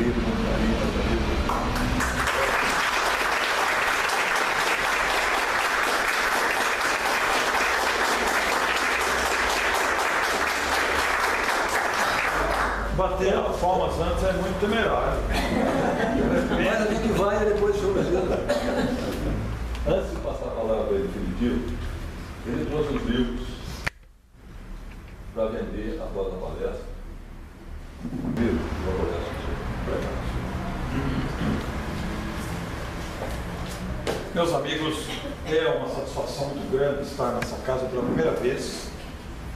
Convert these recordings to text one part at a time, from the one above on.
querido, com carinho, meus amigos. Bater as palmas antes é muito temerário. Mas a gente vai e depois chama. Antes de passar a palavra para ele, definitivo, ele trouxe os livros para vender após a palestra. Livro, vou colocar isso. Meus amigos, é uma satisfação muito grande estar nessa casa pela primeira vez.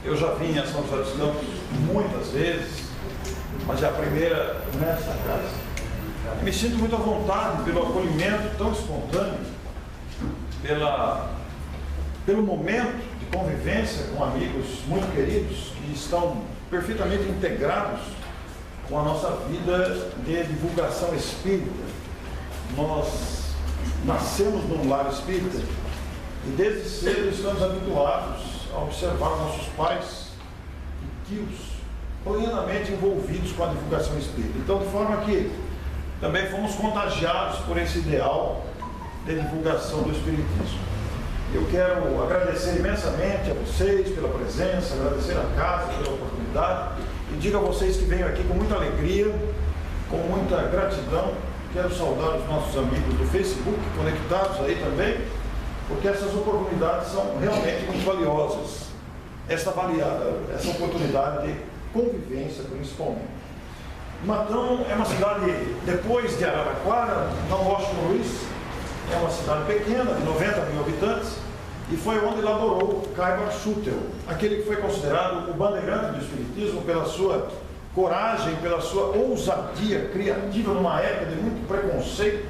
Eu já vim a São José dos Campos muitas vezes, mas é a primeira nesta casa. Me sinto muito à vontade pelo acolhimento tão espontâneo, pelo momento de convivência com amigos muito queridos que estão perfeitamente integrados com a nossa vida de divulgação espírita. Nós nascemos num lar espírita e desde cedo estamos habituados a observar nossos pais e tios plenamente envolvidos com a divulgação espírita. Então, de forma que também fomos contagiados por esse ideal de divulgação do espiritismo. Eu quero agradecer imensamente a vocês pela presença, agradecer a casa pela oportunidade e digo a vocês que venho aqui com muita alegria, com muita gratidão. Quero saudar os nossos amigos do Facebook, conectados aí também, porque essas oportunidades são realmente muito valiosas. Essa oportunidade de convivência, principalmente. Matão é uma cidade, depois de Araraquara, Dom Washington Luiz, é uma cidade pequena, de 90 mil habitantes, e foi onde elaborou Caibar Schutel, aquele que foi considerado o bandeirante do espiritismo pela sua coragem, pela sua ousadia criativa numa época de muito preconceito,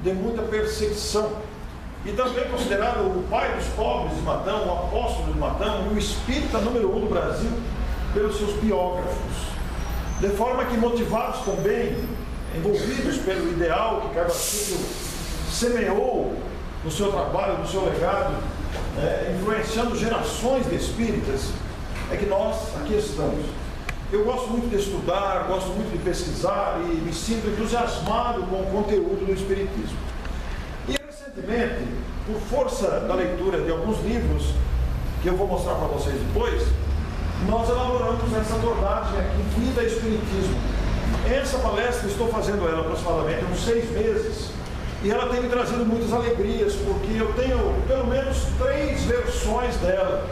de muita perseguição. E também considerado o pai dos pobres de Matão, o apóstolo de Matão, e o espírita número 1 do Brasil, pelos seus biógrafos. De forma que, motivados também, envolvidos pelo ideal que Caibar Schutel semeou no seu trabalho, no seu legado, influenciando gerações de espíritas, é que nós aqui estamos. Eu gosto muito de estudar, gosto muito de pesquisar e me sinto entusiasmado com o conteúdo do espiritismo. E recentemente, por força da leitura de alguns livros, que eu vou mostrar para vocês depois, nós elaboramos essa abordagem aqui, Vida e Espiritismo. Essa palestra, estou fazendo ela aproximadamente uns 6 meses, e ela tem me trazido muitas alegrias, porque eu tenho pelo menos 3 versões dela.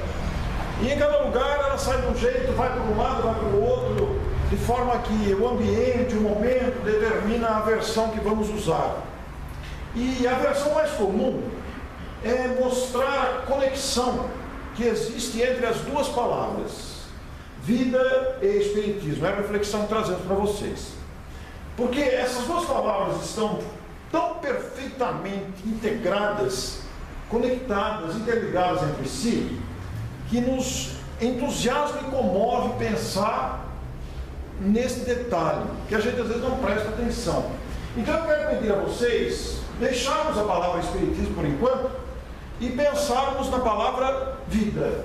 E em cada lugar ela sai de um jeito, vai para um lado, vai para o outro, de forma que o ambiente, o momento, determina a versão que vamos usar. E a versão mais comum é mostrar a conexão que existe entre as duas palavras, vida e espiritismo. É a reflexão que trazemos para vocês. Porque essas duas palavras estão tão perfeitamente integradas, conectadas, interligadas entre si, que nos entusiasma e comove pensar nesse detalhe, que a gente às vezes não presta atenção. Então eu quero pedir a vocês deixarmos a palavra espiritismo por enquanto e pensarmos na palavra vida.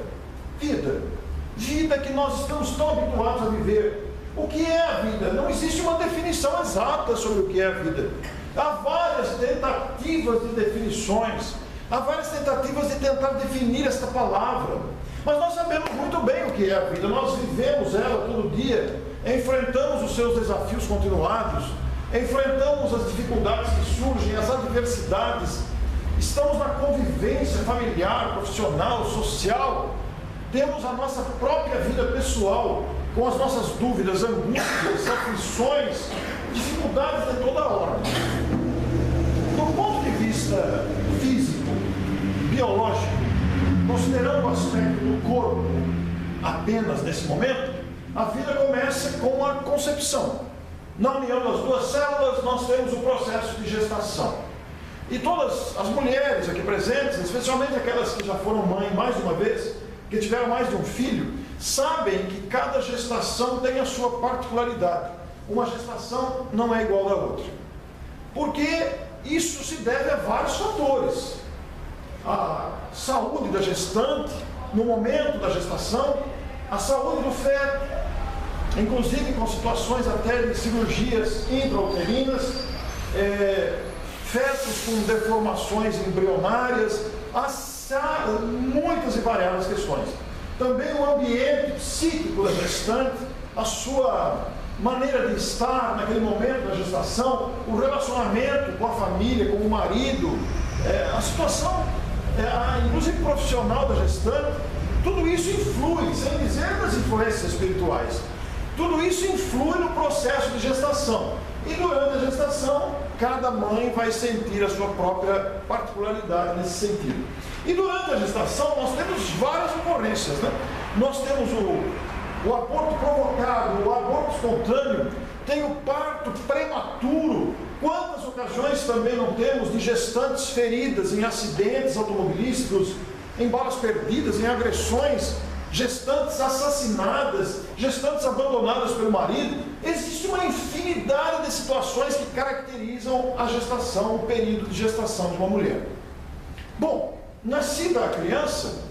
Vida que nós estamos tão habituados a viver. O que é a vida? Não existe uma definição exata sobre o que é a vida. Há várias tentativas de definições, há várias tentativas de tentar definir esta palavra. Mas nós sabemos muito bem o que é a vida, nós vivemos ela todo dia, enfrentamos os seus desafios continuados, enfrentamos as dificuldades que surgem, as adversidades, estamos na convivência familiar, profissional, social, temos a nossa própria vida pessoal, com as nossas dúvidas, angústias, aflições, dificuldades de toda ordem. Do ponto de vista físico, biológico, considerando o aspecto do corpo apenas nesse momento, a vida começa com a concepção. Na união das duas células, nós temos o processo de gestação. E todas as mulheres aqui presentes, especialmente aquelas que já foram mãe mais de uma vez, que tiveram mais de um filho, sabem que cada gestação tem a sua particularidade. Uma gestação não é igual à outra. Porque isso se deve a vários fatores. A saúde da gestante, no momento da gestação, a saúde do feto, inclusive com situações até de cirurgias intrauterinas, fetos com deformações embrionárias, há muitas e variadas questões. Também o ambiente psíquico da gestante, a sua maneira de estar naquele momento da gestação, o relacionamento com a família, com o marido, a situação, inclusive profissional da gestante, tudo isso influi, sem dizer das influências espirituais, tudo isso influi no processo de gestação. E durante a gestação, cada mãe vai sentir a sua própria particularidade nesse sentido. E durante a gestação, nós temos várias ocorrências, né? Nós temos o aborto provocado, o aborto espontâneo, tem o parto prematuro. Quantas ocasiões também não temos de gestantes feridas em acidentes automobilísticos, em balas perdidas, em agressões, gestantes assassinadas, gestantes abandonadas pelo marido. Existe uma infinidade de situações que caracterizam a gestação, o período de gestação de uma mulher. Bom, nascida a criança,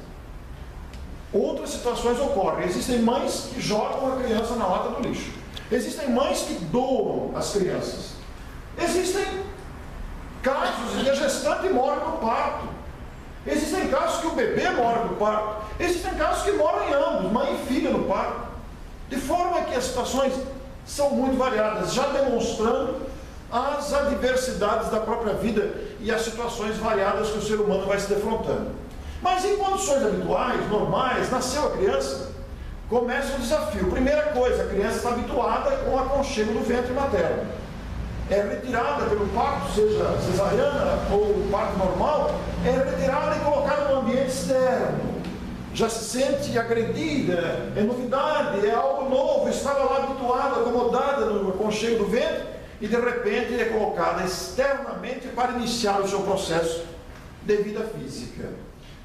outras situações ocorrem. Existem mães que jogam a criança na lata do lixo. Existem mães que doam as crianças. Existem casos em que a gestante morre no parto. Existem casos que o bebê morre no parto. Existem casos que morrem ambos, mãe e filha, no parto. De forma que as situações são muito variadas, já demonstrando as adversidades da própria vida e as situações variadas que o ser humano vai se defrontando. Mas em condições habituais, normais, nasceu a criança, começa o desafio. Primeira coisa, a criança está habituada com o aconchego do ventre materno. É retirada pelo parto, seja cesariana ou parto normal, é retirada e colocada no ambiente externo. Já se sente agredida, é novidade, é algo novo, estava lá habituada, acomodada no aconchego do ventre, e de repente é colocada externamente para iniciar o seu processo de vida física.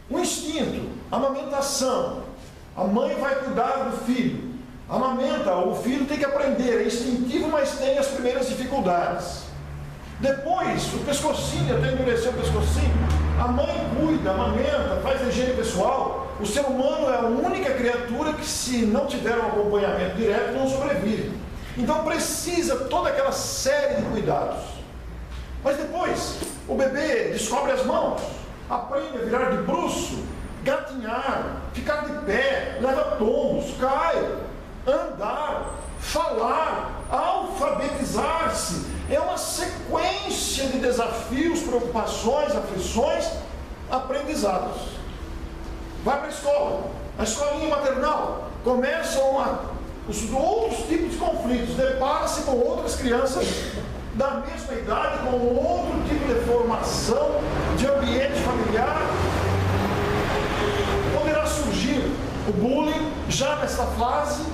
O instinto, a amamentação, a mãe vai cuidar do filho, amamenta, o filho tem que aprender, é instintivo, mas tem as primeiras dificuldades. Depois, o pescocinho, até endurecer o pescocinho, a mãe cuida, amamenta, faz a higiene pessoal. O ser humano é a única criatura que, se não tiver um acompanhamento direto, não sobrevive. Então precisa toda aquela série de cuidados. Mas depois, o bebê descobre as mãos, aprende a virar de bruço, gatinhar, ficar de pé, leva tombos, cai, andar, falar, alfabetizar-se. É uma sequência de desafios, preocupações, aflições, aprendizados. Vai para a escola, a escolinha maternal, começam os outros tipos de conflitos, depara-se com outras crianças da mesma idade, com outro tipo de formação, de ambiente familiar. Poderá surgir o bullying já nesta fase,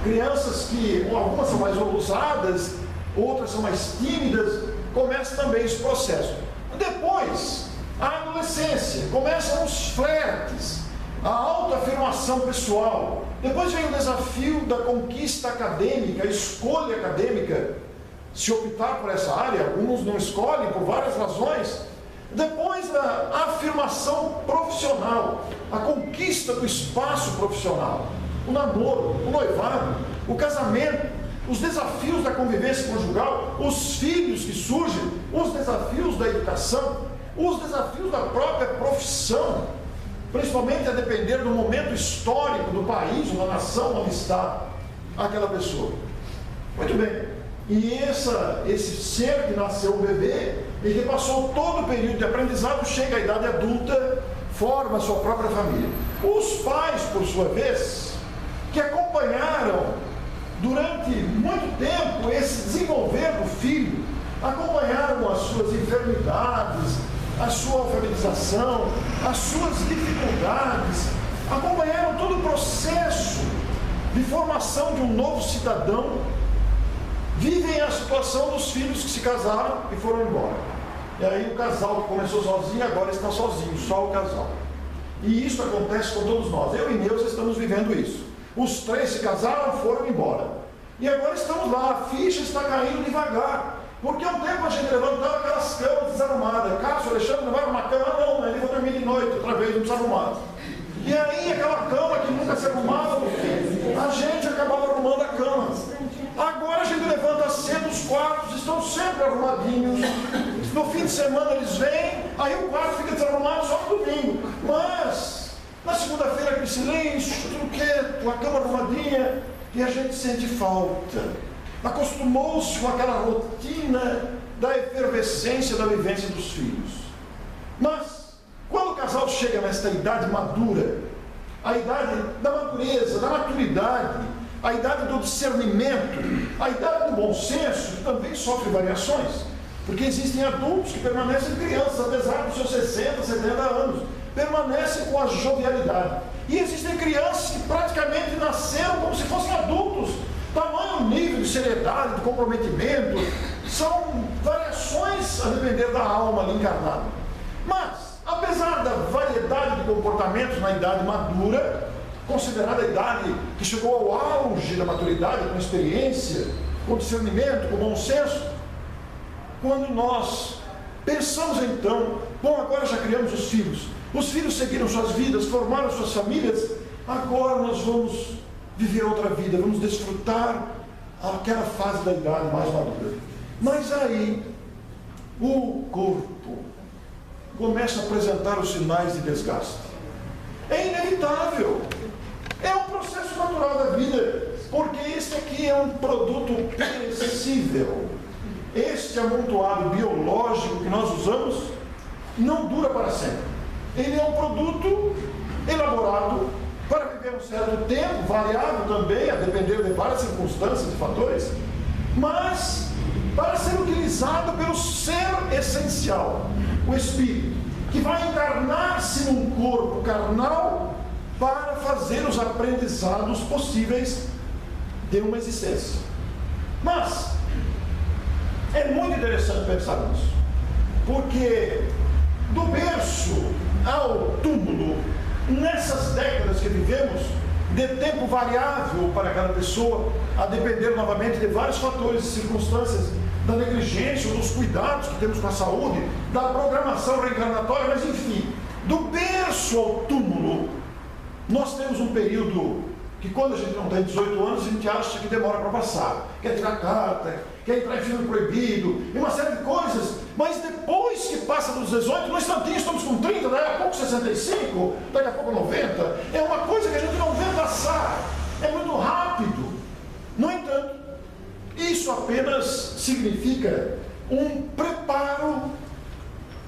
crianças que, algumas são mais ousadas, outras são mais tímidas, começa também esse processo. Depois, a adolescência, começam os flertes, a autoafirmação pessoal. Depois vem o desafio da conquista acadêmica, a escolha acadêmica, se optar por essa área. Alguns não escolhem por várias razões. Depois a afirmação profissional, a conquista do espaço profissional, o namoro, o noivado, o casamento, os desafios da convivência conjugal, os filhos que surgem, os desafios da educação, os desafios da própria profissão, principalmente a depender do momento histórico do país ou da nação onde está aquela pessoa. Muito bem. E esse ser que nasceu um bebê e que passou todo o período de aprendizado, chega à idade adulta, forma a sua própria família. Os pais, por sua vez, que acompanharam durante muito tempo esse desenvolver do filho, acompanharam as suas enfermidades, a sua alfabetização, as suas dificuldades, acompanharam todo o processo de formação de um novo cidadão, vivem a situação dos filhos que se casaram e foram embora. E aí o casal que começou sozinho, agora está sozinho, só o casal. E isso acontece com todos nós. Eu e Neuza estamos vivendo isso. Os três se casaram, foram embora. E agora estamos lá, a ficha está caindo devagar. Porque há um tempo a gente levantava aquelas camas desarrumadas. Cássio, Alexandre, não vai arrumar cama? Não, ele vai dormir de noite, outra vez, não precisa arrumar. E aí aquela cama que nunca se arrumava no fim, a gente acabava arrumando a cama. Agora a gente levanta cedo, os quartos estão sempre arrumadinhos. No fim de semana eles vêm, aí o quarto fica desarrumado só no domingo. Mas na segunda-feira aquele silêncio, tudo quieto, a cama arrumadinha, e a gente sente falta. Acostumou-se com aquela rotina da efervescência da vivência dos filhos. Mas quando o casal chega nesta idade madura, a idade da madureza, da maturidade, a idade do discernimento, a idade do bom senso, que também sofre variações, porque existem adultos que permanecem crianças, apesar dos seus 60, 70 anos, permanecem com a jovialidade. E existem crianças que praticamente nasceram como se fossem adultos, tamanho nível de seriedade, de comprometimento, são variações a depender da alma ali encarnada. Mas, apesar da variedade de comportamentos na idade madura, considerada a idade que chegou ao auge da maturidade, com experiência, com discernimento, com bom senso, quando nós pensamos então, bom, agora já criamos os filhos seguiram suas vidas, formaram suas famílias, agora nós vamos viver outra vida, vamos desfrutar aquela fase da idade mais madura. Mas aí, o corpo começa a apresentar os sinais de desgaste. É inevitável. É um processo natural da vida, porque este aqui é um produto perecível. Este amontoado biológico que nós usamos não dura para sempre. Ele é um produto elaborado para viver um certo tempo, variável também, a depender de várias circunstâncias e fatores, mas para ser utilizado pelo ser essencial, o Espírito, que vai encarnar-se num corpo carnal para fazer os aprendizados possíveis de uma existência. Mas é muito interessante pensar nisso, porque do berço ao túmulo, nessas décadas que vivemos, de tempo variável para cada pessoa, a depender novamente de vários fatores e circunstâncias, da negligência ou dos cuidados que temos com a saúde, da programação reencarnatória, mas enfim, do berço ao túmulo, nós temos um período que quando a gente não tem 18 anos, a gente acha que demora para passar, quer tirar carta, quer entrar em filme proibido, e uma série de coisas, mas depois que passa dos 18, no instantinho estamos com 30, daqui a pouco 65, daqui a pouco 90, é uma coisa que a gente não vê passar, é muito rápido. No entanto, isso apenas significa um preparo,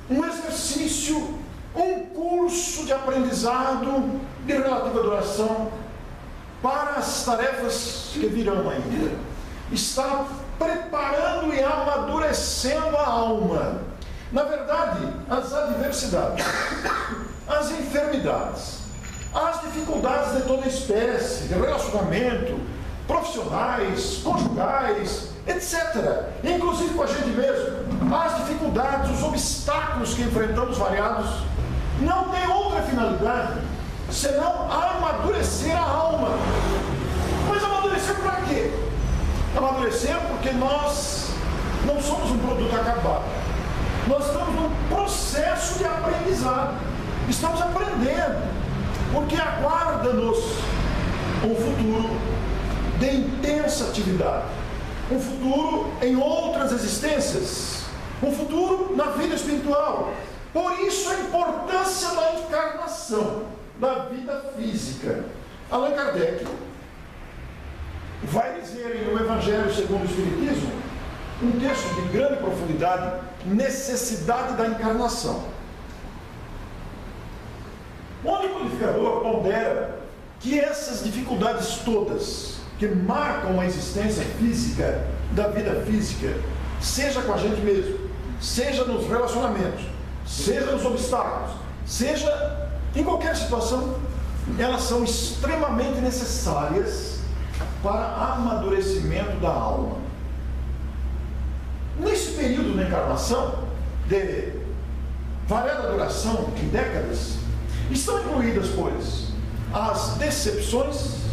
um exercício, um curso de aprendizado de relativa duração para as tarefas que virão ainda. Está preparando e amadurecendo a alma. Na verdade, as adversidades, as enfermidades, as dificuldades de toda espécie, de relacionamento, profissionais, conjugais, etc. Inclusive com a gente mesmo, as dificuldades, os obstáculos que enfrentamos variados, não tem outra finalidade senão amadurecer a alma. Mas amadurecer para quê? Amadurecer porque nós não somos um produto acabado. Nós estamos num processo de aprendizado. Estamos aprendendo, porque aguarda-nos um futuro de intensa atividade, um futuro em outras existências, um futuro na vida espiritual. Por isso a importância da encarnação, da vida física. Allan Kardec vai dizer no Evangelho segundo o Espiritismo, um texto de grande profundidade, necessidade da encarnação. Onde o codificador pondera que essas dificuldades todas que marcam a existência física, da vida física, seja com a gente mesmo, seja nos relacionamentos, seja nos obstáculos, seja em qualquer situação, elas são extremamente necessárias para amadurecimento da alma. Nesse período da encarnação, de variada duração, em décadas, estão incluídas, pois, as decepções,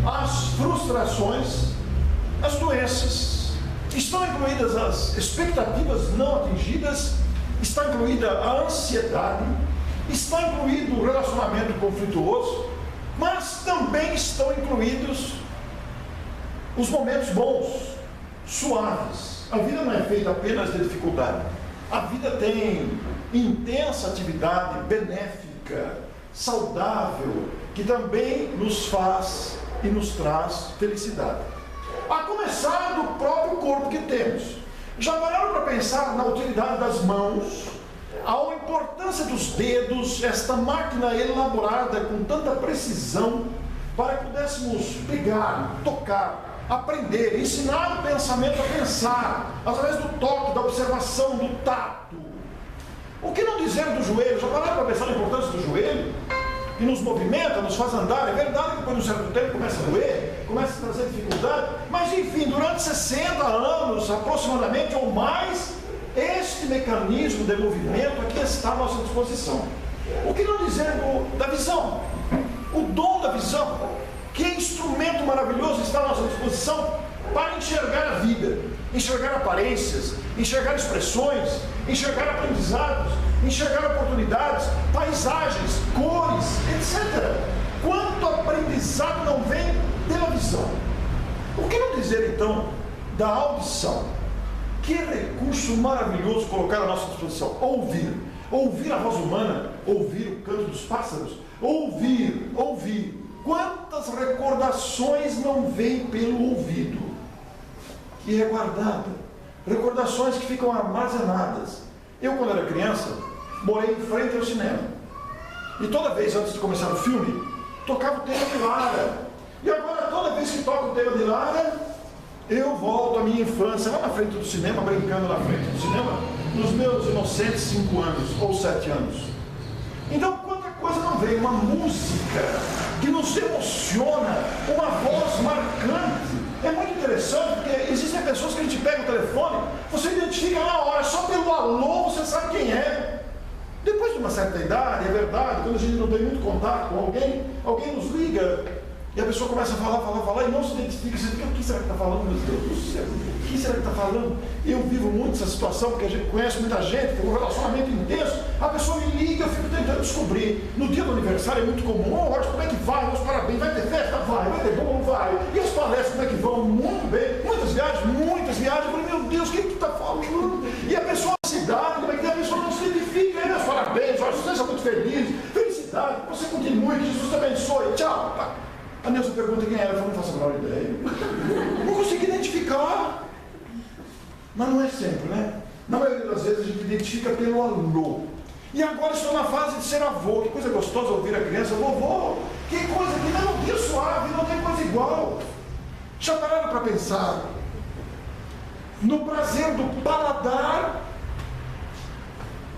as frustrações, as doenças, estão incluídas as expectativas não atingidas, está incluída a ansiedade, está incluído o relacionamento conflituoso, mas também estão incluídos os momentos bons, suaves. A vida não é feita apenas de dificuldade. A vida tem intensa atividade benéfica, saudável, que também nos faz e nos traz felicidade. A começar do próprio corpo que temos. Já pararam para pensar na utilidade das mãos, a importância dos dedos, esta máquina elaborada com tanta precisão, para que pudéssemos pegar, tocar, aprender, ensinar o pensamento a pensar, através do toque, da observação, do tato. O que não dizer do joelho? Já pararam para pensar na importância do joelho? Que nos movimenta, nos faz andar. É verdade que depois de um certo tempo começa a doer, começa a trazer dificuldade, mas enfim, durante 60 anos aproximadamente ou mais, este mecanismo de movimento aqui está à nossa disposição. O que não dizer da visão? O dom da visão. Que instrumento maravilhoso está à nossa disposição para enxergar a vida, enxergar aparências, enxergar expressões, enxergar aprendizados, enxergar oportunidades, paisagens, cores, etc. Quanto aprendizado não vem pela visão? O que não dizer então da audição? Que recurso maravilhoso colocar à nossa disposição. Ouvir a voz humana, ouvir o canto dos pássaros, ouvir. Quantas recordações não vêm pelo ouvido, que é guardada, recordações que ficam armazenadas. Eu, quando era criança, morei em frente ao cinema, e toda vez antes de começar o filme, tocava o tema de Lara, e agora toda vez que toca o tema de Lara, eu volto à minha infância, lá na frente do cinema, brincando na frente do cinema, nos meus inocentes 5 anos, ou 7 anos. Então, quanta coisa não vem, uma música que nos emociona, uma voz marcante. É muito interessante, porque existem pessoas que a gente pega o telefone, você identifica na hora, só pelo alô você sabe quem é. Depois de uma certa idade, é verdade, quando a gente não tem muito contato com alguém nos liga, e a pessoa começa a falar, e não se identifica, você fica, o que será que está falando, meu Deus do céu? O que será que está falando? Eu vivo muito essa situação, porque a gente conhece muita gente, tem um relacionamento intenso, a pessoa me liga, eu fico tentando descobrir. No dia do aniversário é muito comum, como é que vai? Meus parabéns, vai ter festa? Vai ter bom? Vai. E as palestras, como é que vão? Muito bem. Muitas viagens, eu falei, meu Deus, o que está falando? E a pessoa na cidade, como é que a pessoa não se identifica? E meus parabéns, você seja muito feliz, felicidade, que você continue, que Jesus te abençoe, tchau. A Nilson pergunta quem era, eu não faço a menor ideia. Não consegui identificar. Mas não é sempre, né? Na maioria das vezes a gente identifica pelo alô. E agora estou na fase de ser avô. Que coisa gostosa ouvir a criança, vovô. Que coisa, que melodia suave, não tem coisa igual. Já pararam para pensar no prazer do paladar?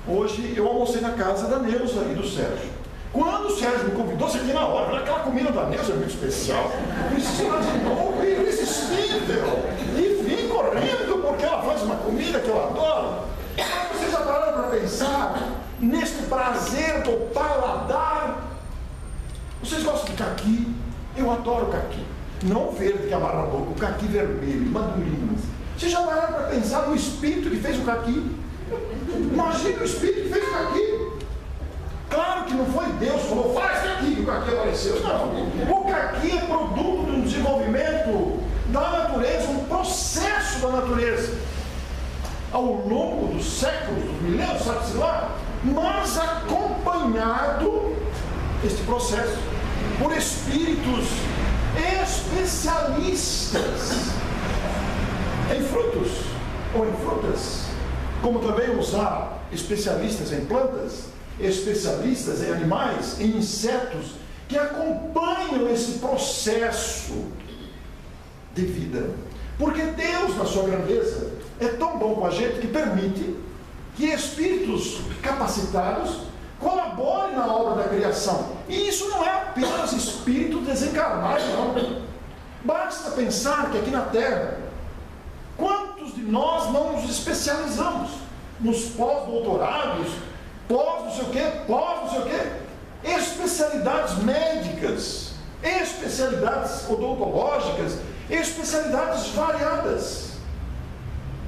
Hoje eu almocei na casa da Neuza e do Sérgio. Quando o Sérgio me convidou, você na hora, aquela comida da Neuza é muito especial. Precisa de novo, irresistível. E vim correndo, porque ela faz uma comida que eu adoro. Mas vocês já pararam para pensar neste prazer do paladar? Vocês gostam de caqui? Eu adoro caqui. Não o verde que amarra a boca, o caqui vermelho, madurinho. Vocês já pararam para pensar no espírito que fez o caqui? Imagina o espírito que fez o caqui. Claro que não foi Deus que falou, faz caqui, que o caqui apareceu. Não. O caqui é produto de um desenvolvimento da natureza, um processo da natureza. Ao longo dos séculos, dos milênios, sabe-se lá, mas acompanhado este processo por espíritos especialistas em frutos ou em frutas, como também os há especialistas em plantas, especialistas em animais, em insetos, que acompanham esse processo de vida. Porque Deus, na sua grandeza, é tão bom com a gente que permite que espíritos capacitados colaborem na obra da criação. E isso não é apenas espírito desencarnado, não. Basta pensar que aqui na Terra, quantos de nós não nos especializamos nos pós-doutorados, pós não sei o quê, especialidades médicas, especialidades odontológicas, especialidades variadas.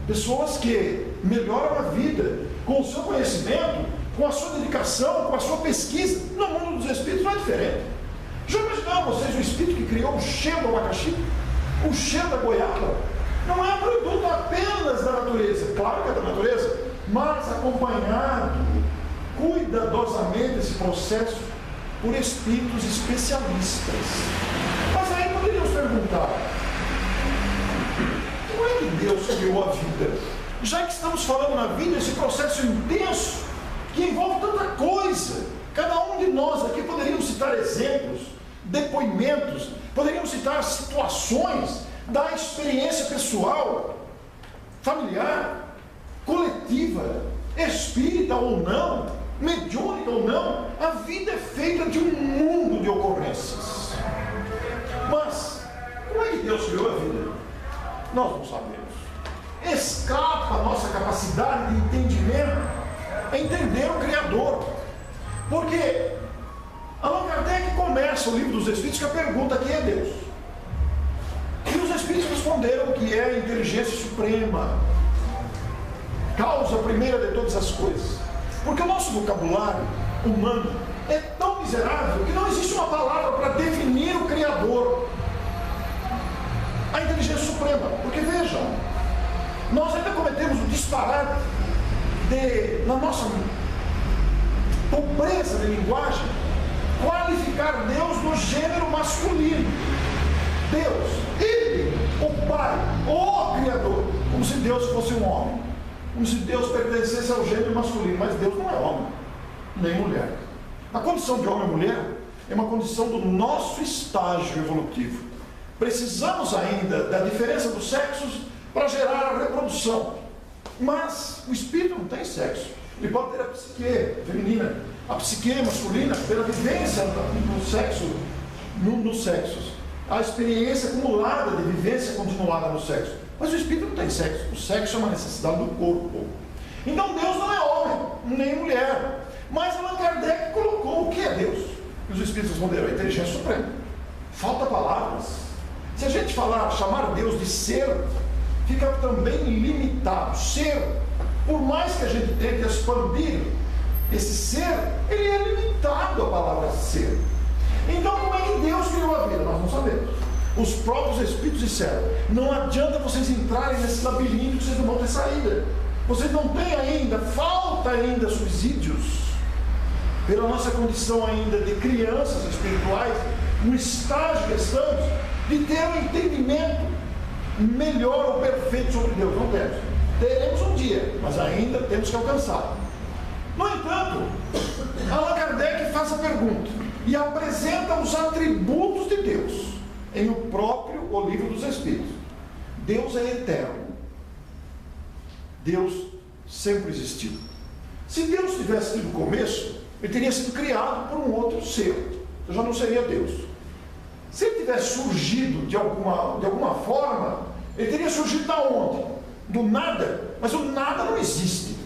Pessoas que melhoram a vida com o seu conhecimento, com a sua dedicação, com a sua pesquisa. No mundo dos espíritos não é diferente. Já imaginaram a vocês o Espírito que criou o cheiro do abacaxi, o cheiro da goiaba? Não é produto apenas da natureza, claro que é da natureza, mas acompanhado cuidadosamente esse processo por espíritos especialistas. Mas aí poderíamos perguntar, como é que Deus criou a vida? Já que estamos falando na vida, esse processo intenso, que envolve tanta coisa, cada um de nós aqui poderíamos citar exemplos, depoimentos, poderíamos citar situações da experiência pessoal, familiar, coletiva, espírita ou não, mediúnica ou não. A vida é feita de um mundo de ocorrências. Mas, como é que Deus criou a vida? Nós não sabemos. Escapa a nossa capacidade de entendimento a entender o Criador. Porque Allan Kardec começa o livro dos Espíritos com a pergunta: quem é Deus? E os Espíritos responderam que é a inteligência suprema, causa primeira de todas as coisas. Porque o nosso vocabulário humano é tão miserável que não existe uma palavra para definir o Criador, a inteligência suprema. Porque vejam, nós ainda cometemos o disparate de, na nossa pobreza de linguagem, qualificar Deus no gênero masculino. Deus, Ele, o Pai, o Criador, como se Deus fosse um homem, como se Deus pertencesse ao gênero masculino. Mas Deus não é homem, nem mulher. A condição de homem e mulher é uma condição do nosso estágio evolutivo. Precisamos ainda da diferença dos sexos para gerar a reprodução. Mas o espírito não tem sexo. Ele pode ter a psique feminina, a psique masculina, pela vivência no sexo, nos sexos. A experiência acumulada de vivência continuada no sexo. Mas o espírito não tem sexo. O sexo é uma necessidade do corpo. Então Deus não é homem, nem mulher. Mas Allan Kardec colocou: o que é Deus? E os espíritos responderam: a inteligência suprema. Falta palavras. Se a gente chamar Deus de ser, fica também limitado. Ser, por mais que a gente tente expandir esse ser, ele é limitado à palavra ser. Então, como é que Deus criou a vida? Nós não sabemos. Os próprios Espíritos disseram: não adianta vocês entrarem nesse labirinto que vocês não vão ter saída. Vocês não têm ainda, falta ainda subsídios, pela nossa condição ainda de crianças espirituais, no estágio que estamos, de ter um entendimento melhor ou perfeito sobre Deus. Não temos. Teremos um dia, mas ainda temos que alcançar. No entanto, Allan Kardec faz a pergunta e apresenta os atributos de Deus em o próprio O Livro dos Espíritos. Deus é eterno. Deus sempre existiu. Se Deus tivesse tido começo, ele teria sido criado por um outro ser. Já não seria Deus. Se ele tivesse surgido de alguma forma, ele teria surgido da onde? Do nada. Mas o nada não existe.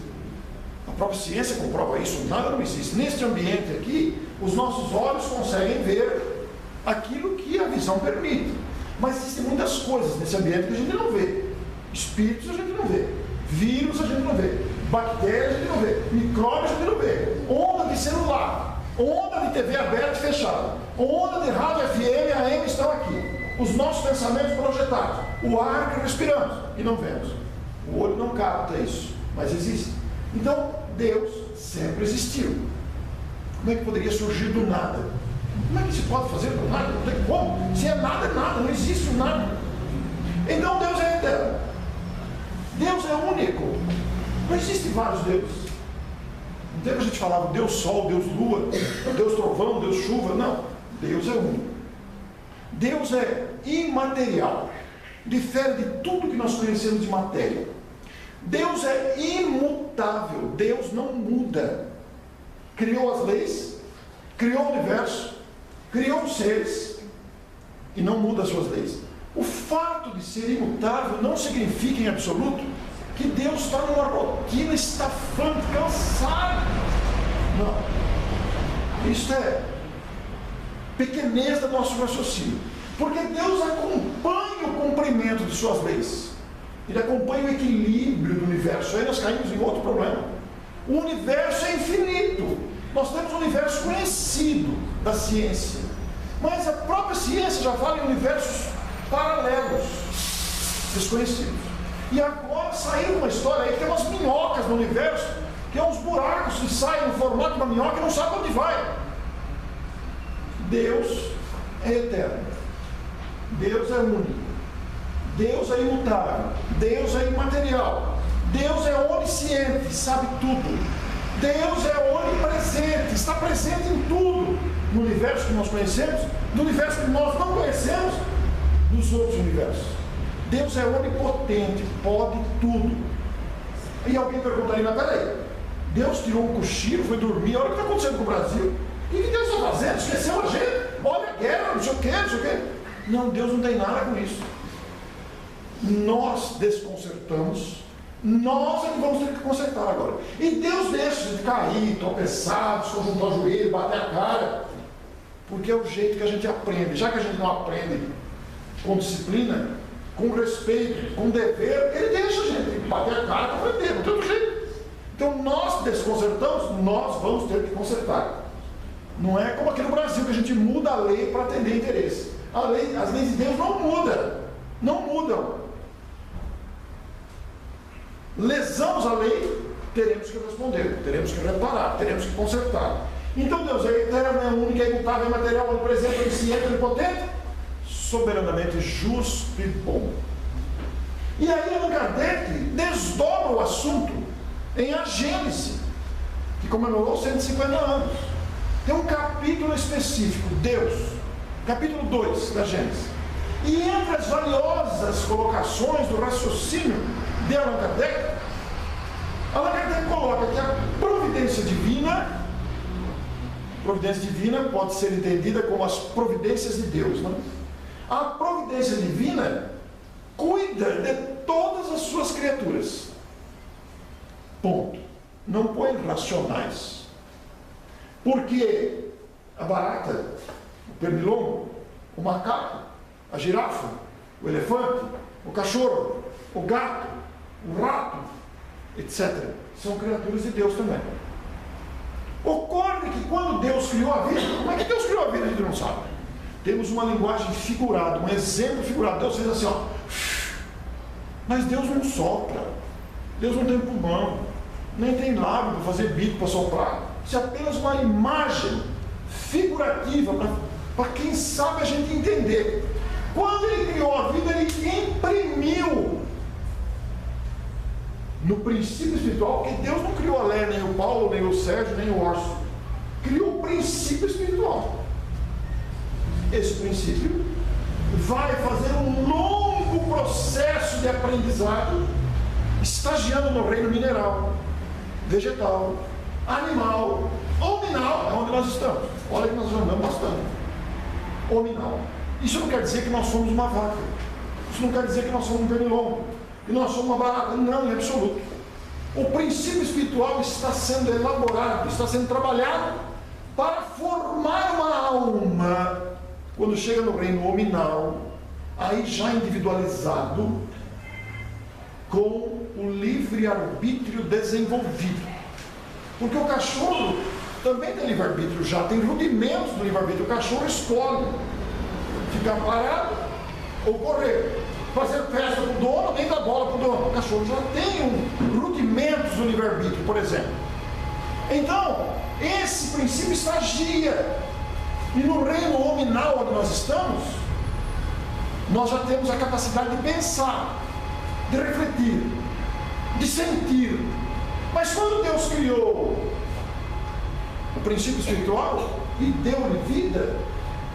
A própria ciência comprova isso. O nada não existe. Neste ambiente aqui, os nossos olhos conseguem ver aquilo que a visão permite. Mas existem muitas coisas nesse ambiente que a gente não vê. Espíritos a gente não vê. Vírus a gente não vê. Bactérias a gente não vê. Micróbios a gente não vê. Onda de celular. Onda de TV aberta e fechada. Onda de rádio FM e AM estão aqui. Os nossos pensamentos projetados. O ar que respiramos e não vemos. O olho não capta isso, mas existe. Então, Deus sempre existiu. Como é que poderia surgir do nada? Como é que se pode fazer do nada? Não tem como. Se é nada, não existe o nada. Então Deus é eterno. Deus é único. Não existem vários deuses. Não tem que a gente falava Deus Sol, Deus Lua, Deus Trovão, Deus Chuva. Não. Deus é único. Deus é imaterial. Difere de tudo que nós conhecemos de matéria. Deus é imutável. Deus não muda. Criou as leis, criou o universo, criou os seres e não muda as suas leis. O fato de ser imutável não significa em absoluto que Deus está numa rotina estafante, cansado. Não. Isso é pequenez do nosso raciocínio. Porque Deus acompanha o cumprimento de suas leis. Ele acompanha o equilíbrio do universo. Aí nós caímos em outro problema. O universo é infinito. Nós temos um universo conhecido da ciência. Mas a própria ciência já fala em universos paralelos, desconhecidos. E agora saiu uma história aí que tem umas minhocas no universo, que é uns buracos que saem no formato de uma minhoca e não sabe onde vai. Deus é eterno. Deus é único. Deus é imutável. Deus é imaterial. Deus é onisciente, sabe tudo. Deus é onipresente, está presente em tudo. No universo que nós conhecemos, no universo que nós não conhecemos, nos outros universos. Deus é onipotente, pode tudo. E alguém perguntaria, mas peraí, Deus tirou um cochilo, foi dormir, olha o que está acontecendo com o Brasil. O que Deus está fazendo? Esqueceu a gente? Olha a guerra, não sei o quê, não sei o quê. Não, Deus não tem nada com isso. Nós desconcertamos, nós é que vamos ter que consertar agora. E Deus deixa de cair, tropeçar, desconjuntar o joelho, bater a cara, porque é o jeito que a gente aprende. Já que a gente não aprende com disciplina, com respeito, com dever, ele deixa a gente bater a cara para aprender, não tem outro jeito. Então nós desconcertamos, nós vamos ter que consertar. Não é como aqui no Brasil, que a gente muda a lei para atender interesse. As leis de Deus não mudam. Não mudam. Lesamos a lei, teremos que responder, teremos que reparar, teremos que consertar. Então Deus é eterno, é único, é imutável, é material, onipresente, onisciente, onipotente, soberanamente justo e bom. E aí Allan Kardec desdobra o assunto em A Gênese, que comemorou 150 anos. Tem um capítulo específico, Deus, capítulo 2 da Gênese. E entre as valiosas colocações do raciocínio de Allan Kardec coloca que a providência divina pode ser entendida como as providências de Deus, não? A providência divina cuida de todas as suas criaturas. Ponto. Não põe racionais. Porque a barata, o pernilongo, o macaco, a girafa, o elefante, o cachorro, o gato, o rato, etc., são criaturas de Deus também. Ocorre que quando Deus criou a vida, como é que Deus criou a vida? A gente não sabe. Temos uma linguagem figurada, um exemplo figurado. Deus fez assim, ó. Mas Deus não sopra. Deus não tem pulmão. Nem tem lábio para fazer bico para soprar. Isso é apenas uma imagem figurativa para quem sabe a gente entender. Quando ele criou a vida, ele imprimiu no princípio espiritual, porque Deus não criou a Léa, nem o Paulo, nem o Sérgio, nem o Orso. Criou o princípio espiritual. Esse princípio vai fazer um longo processo de aprendizado, estagiando no reino mineral, vegetal, animal, hominal, é onde nós estamos. Olha que nós já andamos bastante. Hominal. Isso não quer dizer que nós somos uma vaca. Isso não quer dizer que nós somos um pernilongo. Que nós somos uma barata. Não, em absoluto. O princípio espiritual está sendo elaborado, está sendo trabalhado para formar uma alma. Quando chega no reino hominal, aí já individualizado, com o livre-arbítrio desenvolvido. Porque o cachorro também tem livre-arbítrio, já tem rudimentos do livre-arbítrio. O cachorro escolhe ficar parado ou correr, fazer festa para o dono, nem dar bola para o dono. O cachorro já tem rudimentos do livre-arbítrio, por exemplo. Então, esse princípio estagia. E no reino hominal onde nós estamos, nós já temos a capacidade de pensar, de refletir, de sentir. Mas quando Deus criou o princípio espiritual e deu-lhe vida,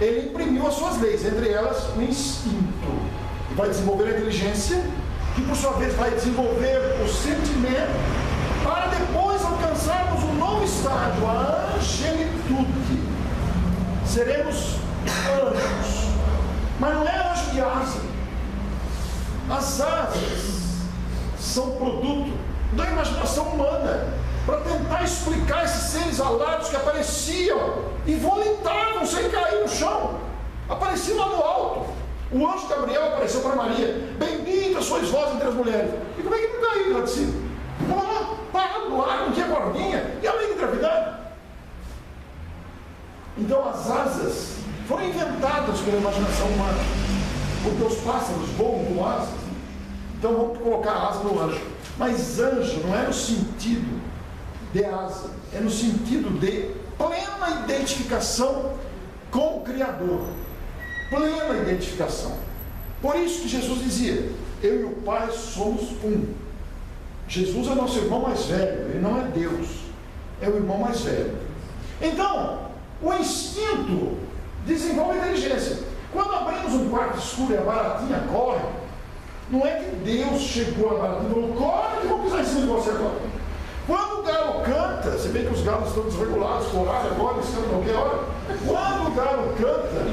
ele imprimiu as suas leis, entre elas o instinto. E vai desenvolver a inteligência, que por sua vez vai desenvolver o sentimento, para depois alcançarmos um novo estágio, a angelitude. Seremos anjos, mas não é anjo de asa. As asas são produto da imaginação humana, para tentar explicar esses seres alados que apareciam e volitavam sem cair no chão, apareciam lá no alto. O anjo Gabriel apareceu para Maria: bendita sois vós entre as mulheres. E como é que não caiu lá de cima? Estava lá, parado no ar, não tinha cordinha, e além de gravidade. Então as asas foram inventadas pela imaginação humana, porque os pássaros voam com asas, então vamos colocar a asa no anjo. Mas anjo não é no sentido de asa, é no sentido de plena identificação com o Criador, plena identificação. Por isso que Jesus dizia: eu e o Pai somos um. Jesus é nosso irmão mais velho, ele não é Deus, é o irmão mais velho. Então, o instinto desenvolve a inteligência. Quando abrimos um quarto escuro e a baratinha corre, não é que Deus chegou a baratinha e falou: corre que vou pisar em cima de você agora. Quando o galo canta, se bem que os galos estão desregulados, por horário agora, eles cantam qualquer hora. Quando o galo canta,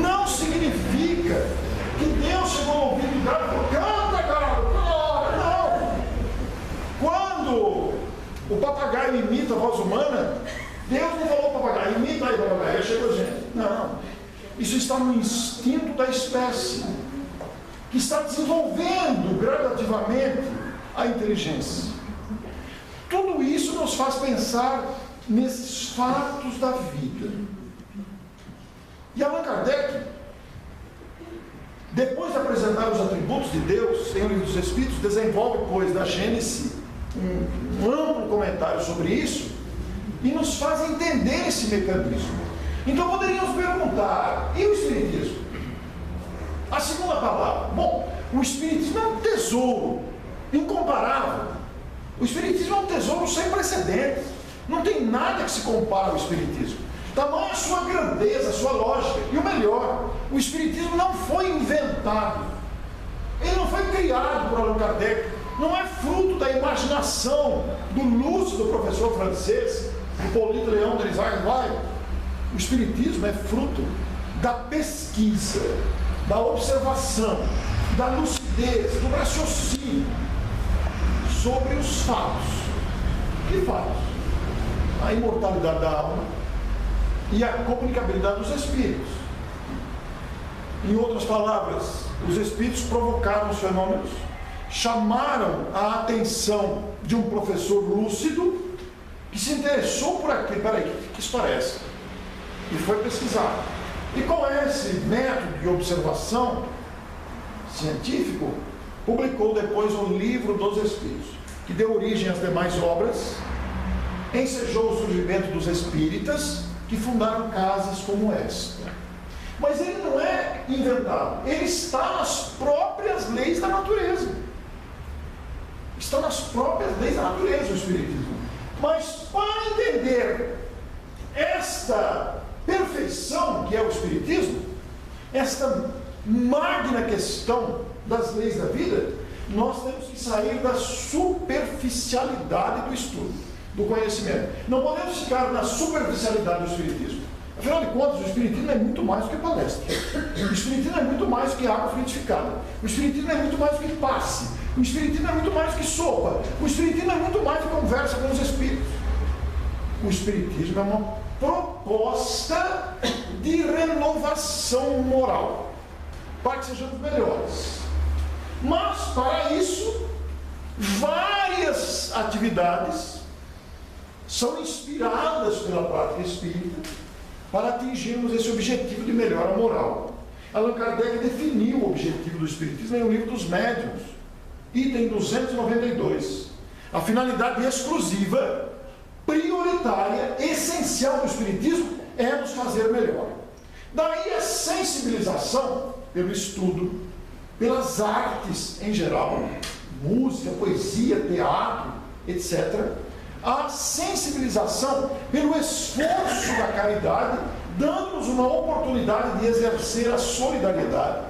não significa que Deus chegou ao ouvido do galo e falou: canta, galo, não. Quando o papagaio imita a voz humana, Deus não falou: papagaio, imita aí, papagaio, aí chegou a gente. Não. Isso está no instinto da espécie, que está desenvolvendo gradativamente a inteligência. Tudo isso nos faz pensar nesses fatos da vida. E Allan Kardec, depois de apresentar os atributos de Deus em O Livro dos Espíritos, desenvolve, pois, da Gênese um amplo comentário sobre isso e nos faz entender esse mecanismo. Então poderíamos perguntar: e o Espiritismo? A segunda palavra. Bom, o Espiritismo é um tesouro incomparável. O Espiritismo é um tesouro sem precedentes. Não tem nada que se compare ao Espiritismo. Tamanha a sua grandeza, a sua lógica. E o melhor, o Espiritismo não foi inventado. Ele não foi criado por Allan Kardec. Não é fruto da imaginação do lúcido professor francês, Hippolyte Léon de Lissagre. O Espiritismo é fruto da pesquisa, da observação, da lucidez, do raciocínio sobre os fatos. Que fatos? A imortalidade da alma e a comunicabilidade dos espíritos. Em outras palavras, os espíritos provocaram os fenômenos, chamaram a atenção de um professor lúcido que se interessou por aquilo. Peraí, o que isso parece? E foi pesquisar. E com esse método de observação científico, publicou depois o Livro dos Espíritos, que deu origem às demais obras, ensejou o surgimento dos espíritas, que fundaram casas como esta. Mas ele não é inventado, ele está nas próprias leis da natureza. Está nas próprias leis da natureza o Espiritismo. Mas para entender esta perfeição que é o Espiritismo, esta magna questão das leis da vida, nós temos que sair da superficialidade do estudo, do conhecimento. Não podemos ficar na superficialidade do Espiritismo. Afinal de contas, o Espiritismo é muito mais do que palestra. O Espiritismo é muito mais do que água frutificada. O Espiritismo é muito mais do que passe. O Espiritismo é muito mais do que sopa. O Espiritismo é muito mais do que conversa com os Espíritos. O Espiritismo é uma proposta de renovação moral, para que sejamos melhores. Mas, para isso, várias atividades são inspiradas pela prática espírita para atingirmos esse objetivo de melhora moral. Allan Kardec definiu o objetivo do Espiritismo em O Livro dos Médiuns, item 292. A finalidade exclusiva, prioritária, essencial do Espiritismo é nos fazer melhor. Daí a sensibilização pelo estudo, pelas artes em geral, música, poesia, teatro, etc. A sensibilização pelo esforço da caridade, dando-nos uma oportunidade de exercer a solidariedade.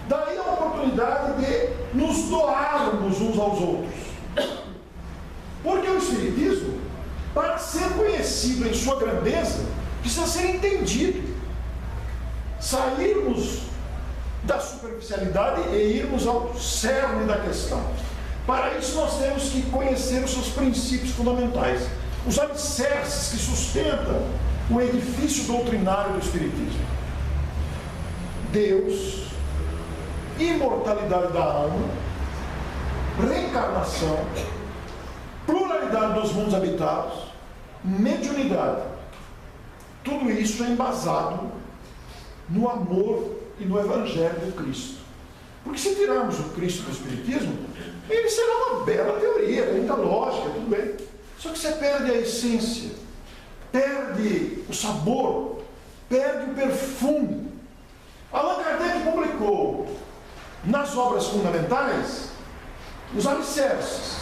Daí a oportunidade de nos doarmos uns aos outros. Porque o Espiritismo, para ser conhecido em sua grandeza, precisa ser entendido. Sairmos da superficialidade e irmos ao cerne da questão. Para isso nós temos que conhecer os seus princípios fundamentais, os alicerces que sustentam o edifício doutrinário do Espiritismo. Deus, imortalidade da alma, reencarnação, pluralidade dos mundos habitados, mediunidade. Tudo isso é embasado no amor e no Evangelho do Cristo. Porque se tirarmos o Cristo do Espiritismo, ele será uma bela teoria, muita lógica, tudo bem. Só que você perde a essência, perde o sabor, perde o perfume. Allan Kardec publicou nas obras fundamentais os alicerces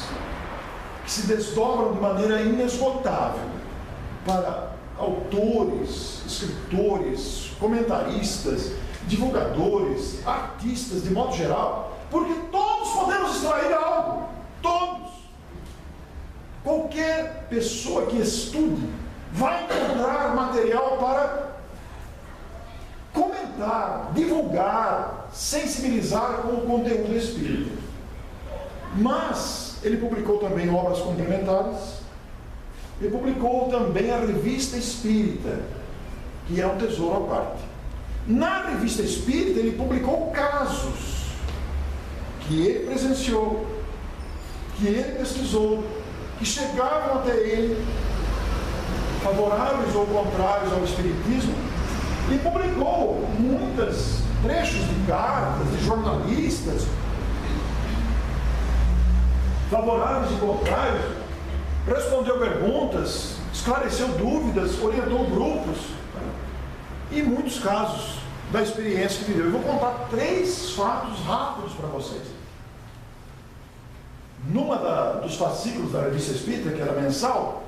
que se desdobram de maneira inesgotável para autores, escritores, comentaristas, divulgadores, artistas, de modo geral, porque todos podemos extrair algo, todos. Qualquer pessoa que estude vai encontrar material para comentar, divulgar, sensibilizar com o conteúdo espírita. Mas ele publicou também obras complementares, ele publicou também a Revista Espírita, que é um tesouro à parte. Na Revista Espírita ele publicou casos que ele presenciou, que ele pesquisou, que chegavam até ele, favoráveis ou contrários ao Espiritismo, e publicou muitos trechos de cartas de jornalistas, favoráveis e contrários, respondeu perguntas, esclareceu dúvidas, orientou grupos, e muitos casos da experiência que viveu. Eu vou contar 3 fatos rápidos para vocês. Numa dos fascículos da Revista Espírita, que era mensal,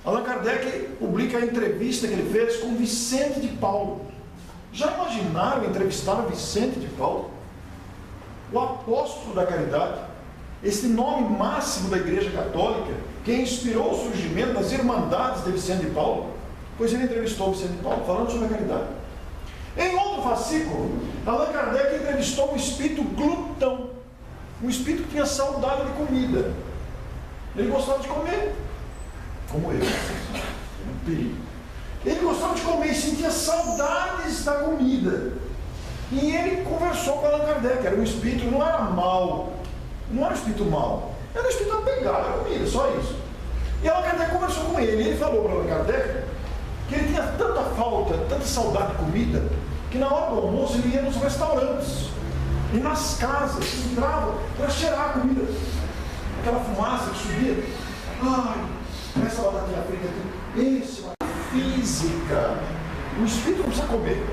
Allan Kardec publica a entrevista que ele fez com Vicente de Paulo. Já imaginaram entrevistar Vicente de Paulo? O apóstolo da caridade, esse nome máximo da Igreja Católica, que inspirou o surgimento das Irmandades de Vicente de Paulo, pois ele entrevistou Vicente de Paulo, falando sobre a caridade. Em outro fascículo, Allan Kardec entrevistou um espírito glutão, um espírito que tinha saudade de comida. Ele gostava de comer, como eu, um perigo. Ele gostava de comer e sentia saudades da comida. E ele conversou com Allan Kardec. Era um espírito, não era mau, não era um espírito mau, era um espírito apegado à comida, só isso. E Allan Kardec conversou com ele. Ele falou para Allan Kardec que ele tinha tanta falta, tanta saudade de comida, que na hora do almoço ele ia nos restaurantes e nas casas, entrava para cheirar a comida, aquela fumaça que subia. Ai, essa batatinha frita aqui, esse, física. O espírito não precisa comer.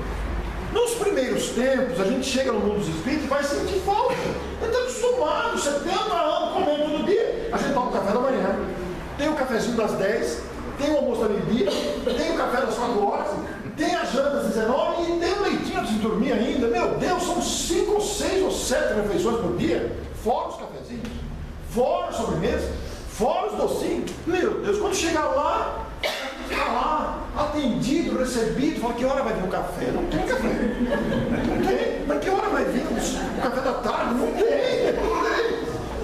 Nos primeiros tempos, a gente chega no mundo dos espíritos e vai sentir falta. Ele está acostumado, 70 anos comendo todo dia. A gente toma o café da manhã, tem o cafezinho das 10, tem o almoço da meio-dia, tem o café das 4 horas, tem a janta das 19 e tem o leitinho antes de dormir ainda. Meu Deus, são 5 ou 6 ou 7 refeições por dia, fora os cafezinhos, fora a sobremesa, fora os docinhos. Meu Deus, quando chegar lá, fica lá, atendido, recebido, fala: que hora vai vir o café? Não tem café. Não tem. Mas que hora vai vir o café da tarde? Não tem.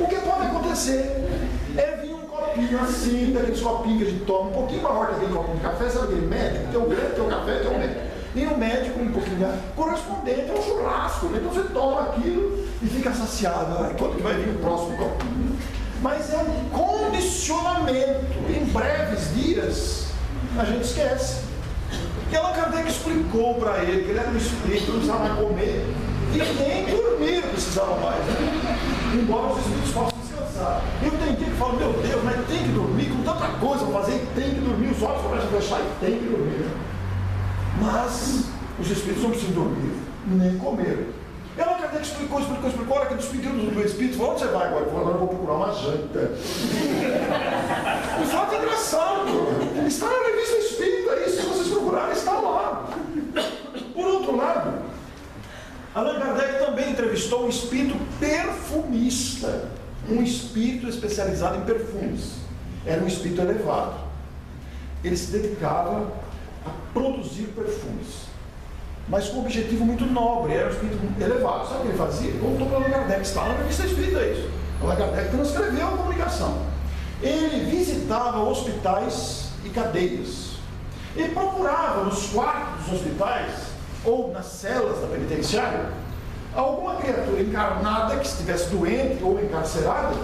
O que pode acontecer é vir um copinho assim, daqueles copinhos que a gente toma, um pouquinho maior daquele copinho de café, sabe aquele médico? Tem o grande, tem o café, tem o médico. E o médico, um pouquinho correspondente ao churrasco, né? Então você toma aquilo e fica saciado. Quando que vai vir o próximo copinho? Mas é um condicionamento. Em breves dias a gente esquece. E Allan Kardec explicou para ele que ele era um espírito, não precisava mais comer e nem dormir precisava mais, né? Embora os espíritos possam descansar. Eu tenho dia que falo: meu Deus, mas tem que dormir, com tanta coisa para fazer, tem que dormir, os olhos começam a fechar e tem que dormir. Mas os espíritos não precisam dormir, nem comer. E Allan Kardec explicou, olha que despediu do espírito, falou: onde você vai agora? Ele falou: agora eu vou procurar uma janta. O fato é engraçado, está na Revista Espírita, isso, se vocês procurarem, está lá. Por outro lado, Allan Kardec também entrevistou um espírito perfumista, um espírito especializado em perfumes. Era um espírito elevado. Ele se dedicava a produzir perfumes, mas com um objetivo muito nobre, era um espírito elevado. Sabe o que ele fazia? Ele voltou para Allan Kardec, está na Revista Espírita isso. Allan Kardec transcreveu a comunicação. Ele visitava hospitais e cadeias. Ele procurava nos quartos dos hospitais ou nas celas da penitenciária alguma criatura encarnada que estivesse doente ou encarcerada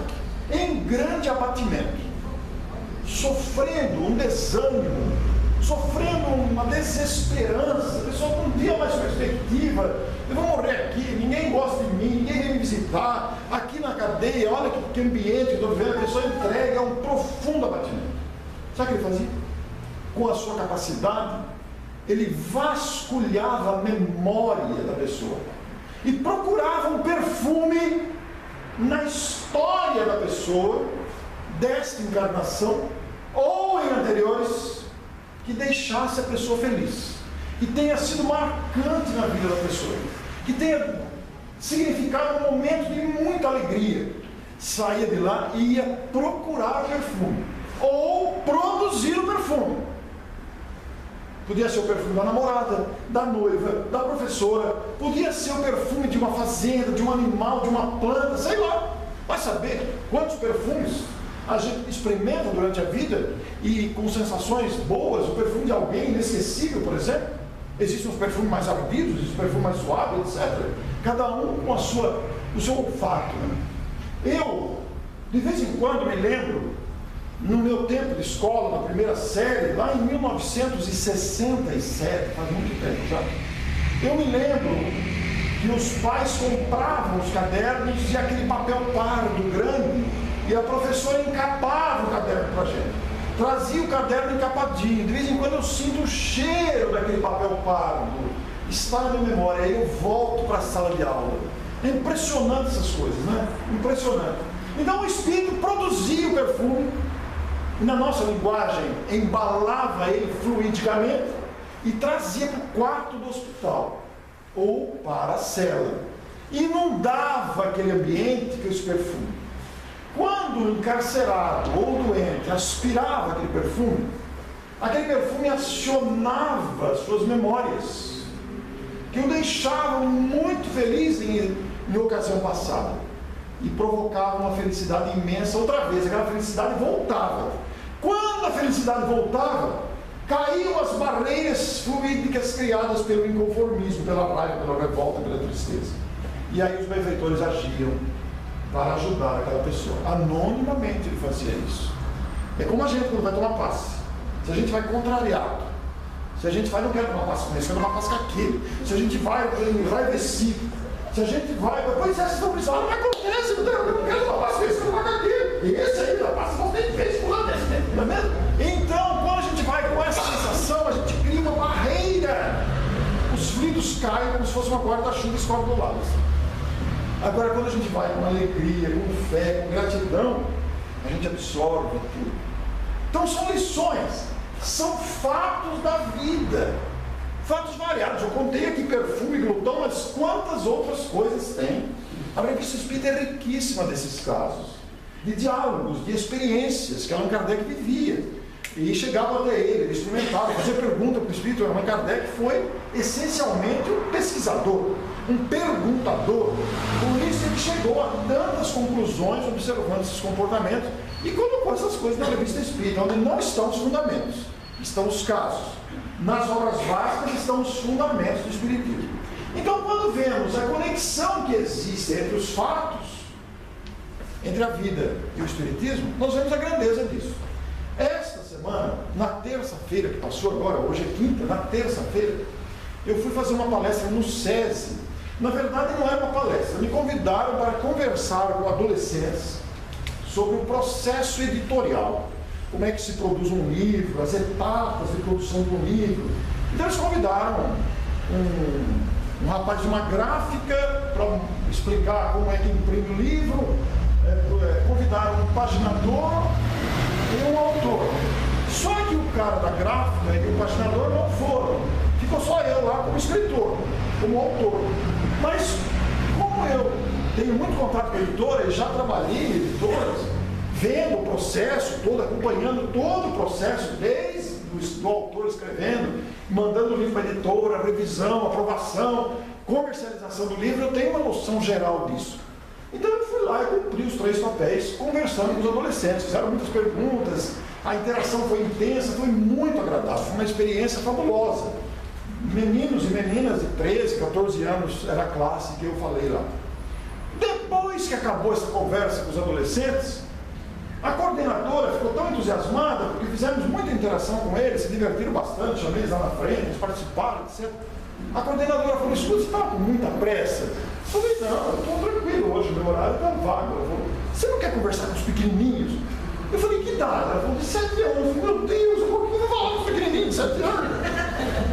em grande abatimento, sofrendo um desânimo, sofrendo uma desesperança, a pessoa não tinha mais perspectiva, eu vou morrer aqui, ninguém gosta de mim, ninguém vem me visitar, aqui na cadeia, olha que ambiente que estou vivendo, a pessoa entrega um profundo abatimento. Sabe o que ele fazia? Com a sua capacidade, ele vasculhava a memória da pessoa e procurava um perfume na história da pessoa, desta encarnação ou em anteriores, que deixasse a pessoa feliz, que tenha sido marcante na vida da pessoa, que tenha significado um momento de muita alegria. Saía de lá e ia procurar o perfume ou produzir o perfume. Podia ser o perfume da namorada, da noiva, da professora, podia ser o perfume de uma fazenda, de um animal, de uma planta, sei lá. Vai saber quantos perfumes a gente experimenta durante a vida e com sensações boas, o perfume de alguém inesquecível, por exemplo. Existem os perfumes mais ardidos, existem os perfumes mais suaves, etc. Cada um com o seu olfato. Né? Eu, de vez em quando, me lembro, no meu tempo de escola, na primeira série, lá em 1967, faz muito tempo já, eu me lembro que os pais compravam os cadernos e aquele papel pardo grande, e a professora encapava o caderno para a gente. Trazia o caderno encapadinho. De vez em quando eu sinto o cheiro daquele papel pardo. Está na minha memória. Aí eu volto para a sala de aula. É impressionante essas coisas, né? Impressionante. Então o Espírito produzia o perfume, e na nossa linguagem, embalava ele fluidicamente e trazia para o quarto do hospital ou para a cela. E inundava aquele ambiente com esse perfume. Quando o encarcerado ou doente aspirava aquele perfume acionava suas memórias, que o deixavam muito feliz em ocasião passada, e provocava uma felicidade imensa outra vez. Aquela felicidade voltava. Quando a felicidade voltava, caíam as barreiras fluídicas criadas pelo inconformismo, pela raiva, pela revolta, pela tristeza. E aí os benfeitores agiam para ajudar aquela pessoa. Anonimamente ele fazia isso. É como a gente quando vai tomar passe. Se a gente vai contrariado, se a gente vai, não quero tomar passe com esse, quero tomar passe com aquele. Se a gente vai enraivecido, se a gente vai, pois é, vocês estão precisando, não acontece, eu não quero tomar passe com esse, eu quero tomar com aquele. E esse aí, a passe não tem vez, não é mesmo? Então, quando a gente vai com essa sensação, a gente cria uma barreira. Os fluidos caem como se fosse uma guarda-chuva e escorre do lado. Agora, quando a gente vai com alegria, com fé, com gratidão, a gente absorve tudo. Então, são lições, são fatos da vida, fatos variados. Eu contei aqui perfume e glutão, mas quantas outras coisas tem? A revista Espírita é riquíssima desses casos, de diálogos, de experiências que Allan Kardec vivia. E chegava até ele experimentava, fazia pergunta para o Espírito. Allan Kardec foi essencialmente um pesquisador, um perguntador. Por isso ele chegou a tantas conclusões observando esses comportamentos e colocou essas coisas na revista Espírita, onde não estão os fundamentos, estão os casos. Nas obras básicas estão os fundamentos do Espiritismo. Então, quando vemos a conexão que existe entre os fatos, entre a vida e o Espiritismo, nós vemos a grandeza disso. Esta semana, na terça-feira que passou agora, hoje é quinta, na terça-feira, eu fui fazer uma palestra no SESI. Na verdade, não era uma palestra, me convidaram para conversar com adolescentes sobre o processo editorial. Como é que se produz um livro, as etapas de produção de um livro. Então eles convidaram um rapaz de uma gráfica para explicar como é que imprime o livro, convidaram um paginador e um autor. Só que o cara da gráfica e o paginador não foram. Ficou só eu lá como escritor, como autor. Mas como eu tenho muito contato com editoras, já trabalhei em editoras, vendo o processo todo, acompanhando todo o processo, desde o autor escrevendo, mandando o livro para a editora, revisão, aprovação, comercialização do livro, eu tenho uma noção geral disso. Então eu fui lá e cumpri os 3 papéis, conversando com os adolescentes, fizeram muitas perguntas, a interação foi intensa, foi muito agradável, foi uma experiência fabulosa. Meninos e meninas de 13, 14 anos, era a classe que eu falei lá. Depois que acabou essa conversa com os adolescentes, a coordenadora ficou tão entusiasmada, porque fizemos muita interação com eles, se divertiram bastante, chamei eles lá na frente, eles participaram, etc. A coordenadora falou, escuta, você estava com muita pressa? Eu falei, não, eu estou tranquilo hoje, meu horário está vago. Ela falou, você não quer conversar com os pequenininhos? Eu falei, que idade? Ela falou, de 7 anos. Meu Deus, eu não vou falar com os pequenininhos de 7 anos.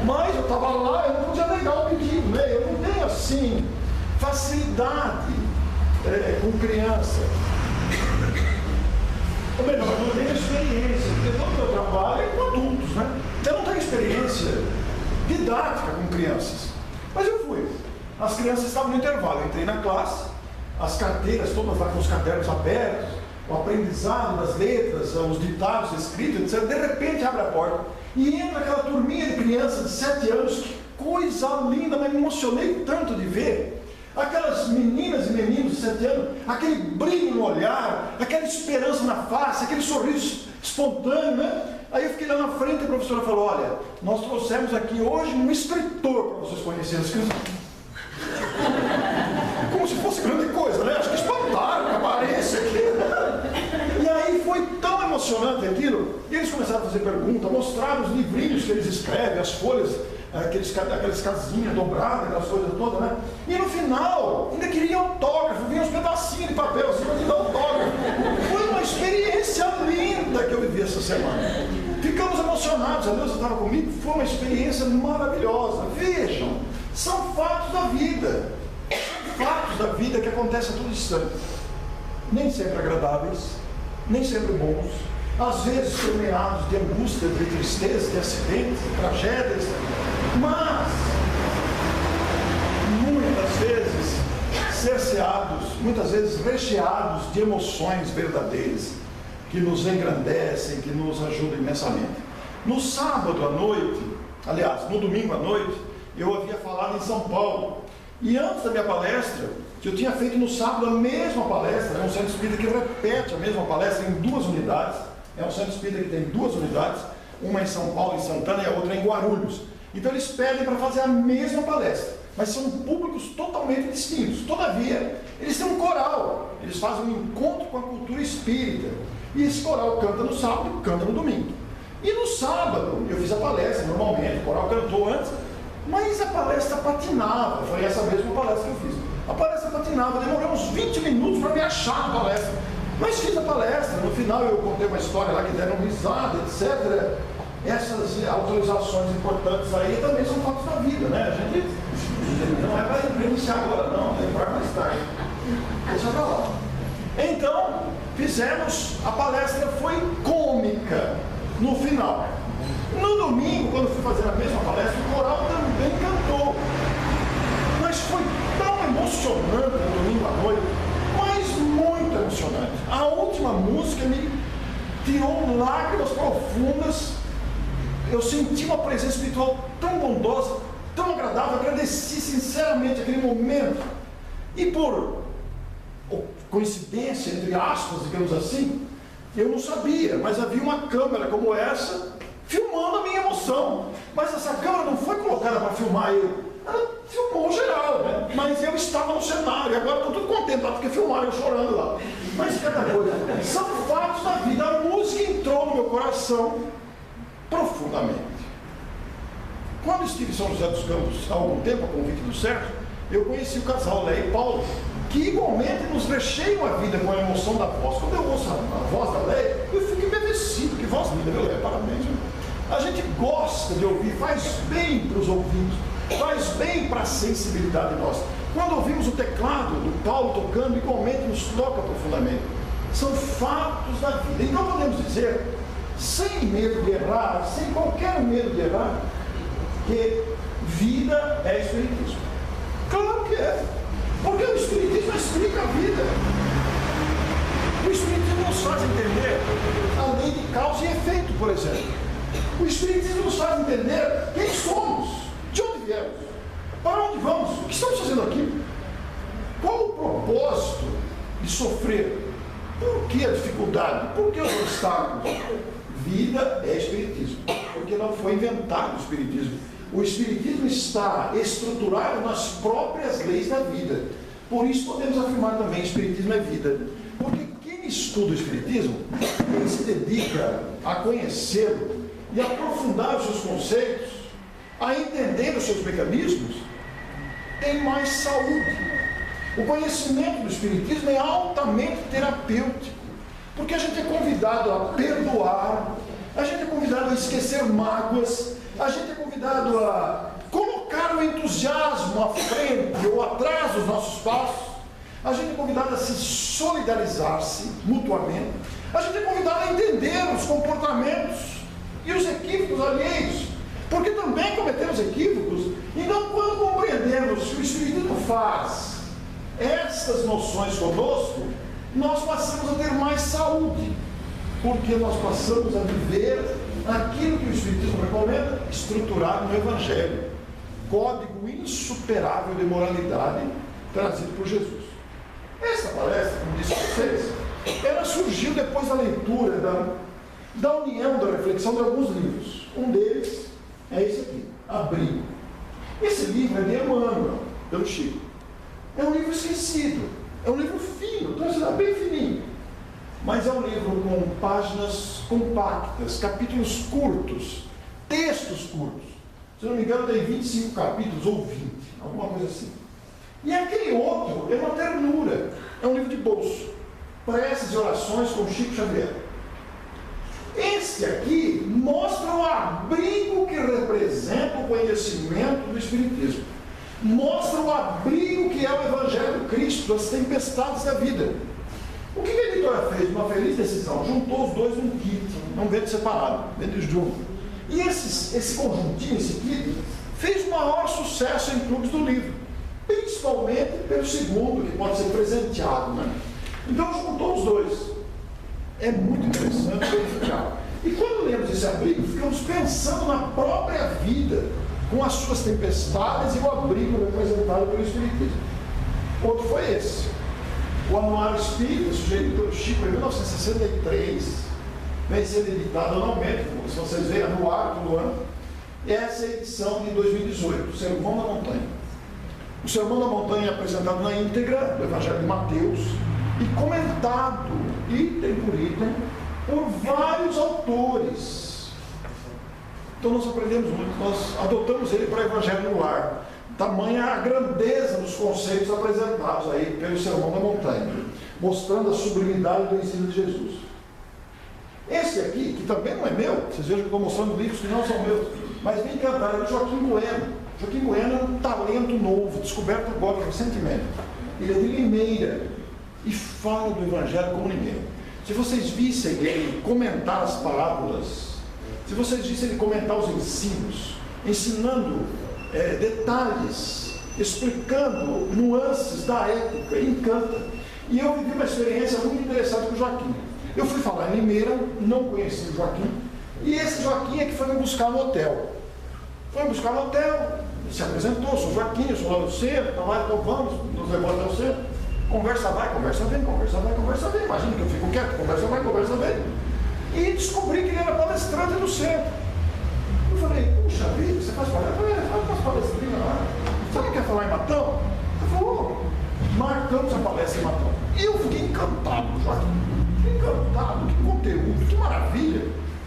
Mas eu estava lá, eu não podia negar o pedido, né? Eu não tenho, assim, facilidade com criança. Ou melhor, eu não tenho experiência, porque todo o meu trabalho é com adultos, né? Eu não tenho experiência didática com crianças. Mas eu fui. As crianças estavam no intervalo, eu entrei na classe, as carteiras todas lá com os cadernos abertos, o aprendizado das letras, os ditados escritos, etc. De repente abre a porta e entra aquela turminha de crianças de 7 anos, que coisa linda, mas me emocionei tanto de ver. Aquelas meninas e meninos de 7 anos, aquele brilho no olhar, aquela esperança na face, aquele sorriso espontâneo, né? Aí eu fiquei lá na frente e a professora falou, olha, nós trouxemos aqui hoje um escritor para vocês conhecerem. Como se fosse grande coisa, né? Acho que espantaram, que aparece aqui. E aí foi tão emocionante aquilo, e eles começaram a fazer perguntas, mostraram os livrinhos que eles escrevem, as folhas, aquelas casinhas dobradas, aquelas coisas todas, né? E no final, ainda queria autógrafo, vinha uns pedacinhos de papel assim para te dar autógrafo. Foi uma experiência linda que eu vivi essa semana. Ficamos emocionados, a Deus estava comigo, foi uma experiência maravilhosa. Vejam, são fatos da vida. Fatos da vida que acontecem a todo instante. Nem sempre agradáveis, nem sempre bons, às vezes permeados de angústia, de tristeza, de acidentes, de tragédias, mas muitas vezes cerceados, muitas vezes recheados de emoções verdadeiras que nos engrandecem, que nos ajudam imensamente. No sábado à noite, aliás, no domingo à noite, eu havia falado em São Paulo. E antes da minha palestra, que eu tinha feito no sábado a mesma palestra, é um centro espírita que repete a mesma palestra em 2 unidades, é um centro espírita que tem 2 unidades, uma em São Paulo, em Santana, e a outra em Guarulhos. Então eles pedem para fazer a mesma palestra, mas são públicos totalmente distintos. Todavia, eles têm um coral, eles fazem um encontro com a cultura espírita, e esse coral canta no sábado e canta no domingo. E no sábado, eu fiz a palestra, normalmente, o coral cantou antes, mas a palestra patinava. Foi essa mesma palestra que eu fiz. A palestra patinava, demorou uns 20 minutos para me achar na palestra. Mas fiz a palestra, no final eu contei uma história lá que deram risada, etc. Essas autorizações importantes aí também são fatos da vida, né? A gente não é para iniciar agora não, é para mais tarde. Deixa pra lá. Então, fizemos, a palestra foi cômica no final. No domingo, quando fui fazer a mesma palestra, o coral também cantou. Mas foi tão emocionante no domingo à noite, mas muito emocionante. A última música me tirou lágrimas profundas. Eu senti uma presença espiritual tão bondosa, tão agradável, agradeci sinceramente aquele momento. E por coincidência, entre aspas, digamos assim, eu não sabia, mas havia uma câmera como essa, filmando a minha emoção. Mas essa câmera não foi colocada para filmar eu, ela filmou geral, né? Mas eu estava no cenário, e agora estou tudo contente lá, porque filmaram eu chorando lá. Mas cada coisa, são fatos da vida. A música entrou no meu coração profundamente. Quando estive em São José dos Campos há algum tempo, a convite do Sérgio, eu conheci o casal Léia e Paulo, que igualmente nos recheiam a vida com a emoção da voz. Quando eu ouço a voz da Léia, eu fico embevecido. Que voz linda, viu, Léia? Parabéns. Viu? A gente gosta de ouvir, faz bem para os ouvidos, faz bem para a sensibilidade nossa. Quando ouvimos o teclado do Paulo tocando, igualmente nos toca profundamente. São fatos da vida. Então podemos dizer, sem medo de errar, sem qualquer medo de errar, que vida é espiritismo. Claro que é. Porque o espiritismo explica a vida. O espiritismo nos faz entender a lei de causa e efeito, por exemplo. O espiritismo nos faz entender quem somos, de onde viemos, para onde vamos, o que estamos fazendo aqui, qual o propósito de sofrer, por que a dificuldade, por que os obstáculos. Vida é espiritismo, porque não foi inventado o espiritismo. O espiritismo está estruturado nas próprias leis da vida. Por isso podemos afirmar também que o espiritismo é vida. Porque quem Quem estuda o Espiritismo, quem se dedica a conhecê-lo e aprofundar os seus conceitos, a entender os seus mecanismos, tem mais saúde. O conhecimento do Espiritismo é altamente terapêutico, porque a gente é convidado a perdoar, a gente é convidado a esquecer mágoas, a gente é convidado a colocar o entusiasmo à frente ou atrás dos nossos passos, a gente é convidado a se solidarizar-se mutuamente, a gente é convidado a entender os comportamentos e os equívocos alheios, porque também cometemos equívocos. Então, quando compreendemos que o Espiritismo faz estas noções conosco, nós passamos a ter mais saúde, porque nós passamos a viver aquilo que o Espiritismo recomenda, estruturado no Evangelho, código insuperável de moralidade trazido por Jesus. Essa palestra, como disse a vocês, ela surgiu depois da leitura, da união, da reflexão de alguns livros. Um deles é esse aqui, Abrigo. Esse livro é de Emmanuel, pelo Chico. É um livro esquecido, é um livro fino, então está bem fininho. Mas é um livro com páginas compactas, capítulos curtos, textos curtos. Se não me engano, tem 25 capítulos ou 20, alguma coisa assim. E aquele outro é uma ternura, é um livro de bolso, preces e orações com Chico Xavier. Esse aqui mostra o abrigo que representa o conhecimento do Espiritismo. Mostra o abrigo que é o Evangelho do Cristo, as tempestades da vida. O que a editora fez? Uma feliz decisão. Juntou os dois num kit, não vende separado, vende junto. E esse conjuntinho, esse kit, fez o maior sucesso em clubes do livro. Principalmente pelo segundo, que pode ser presenteado, né? Então juntou os dois. É muito interessante verificar. E quando lemos esse abrigo, ficamos pensando na própria vida, com as suas tempestades e o abrigo representado pelo Espiritismo. Outro foi esse. O Anuário Espírita, sugerido pelo Chico em 1963, vem sendo editado anualmente, se vocês verem, anuário todo ano. Essa é a edição de 2018, o Sermão da Montanha. O Sermão da Montanha é apresentado na íntegra do Evangelho de Mateus e comentado, item por item, por vários autores. Então nós aprendemos muito, nós adotamos ele para o Evangelho no Lar. Tamanha a grandeza dos conceitos apresentados aí pelo Sermão da Montanha, mostrando a sublimidade do ensino de Jesus. Esse aqui, que também não é meu, vocês vejam que eu estou mostrando livros que não são meus, mas vem cantar, é do Joaquim Bueno. Joaquim Bueno é um talento novo, descoberto agora recentemente. Ele é de Limeira e fala do Evangelho como ninguém. Se vocês vissem ele comentar as parábolas, se vocês vissem ele comentar os ensinos, ensinando detalhes, explicando nuances da época, encanta. E eu vivi uma experiência muito interessante com o Joaquim. Eu fui falar em Limeira, não conheci o Joaquim, e esse Joaquim é que foi me buscar no hotel. Foi me buscar no hotel, se apresentou, sou Joaquim, eu sou lá do centro, então vamos, nos levou até o centro. Conversa vai, conversa vem, conversa vai, conversa vem. Imagina que eu fico quieto, conversa vai, conversa vem. E descobri que ele era palestrante do centro. Eu falei, puxa vida, você faz palestra? Eu falei, faz palestrinha lá. Você não quer falar em Matão? Ele falou, marcamos a palestra em Matão. E eu fiquei encantado, Joaquim. Fiquei encantado, que conteúdo, que maravilha.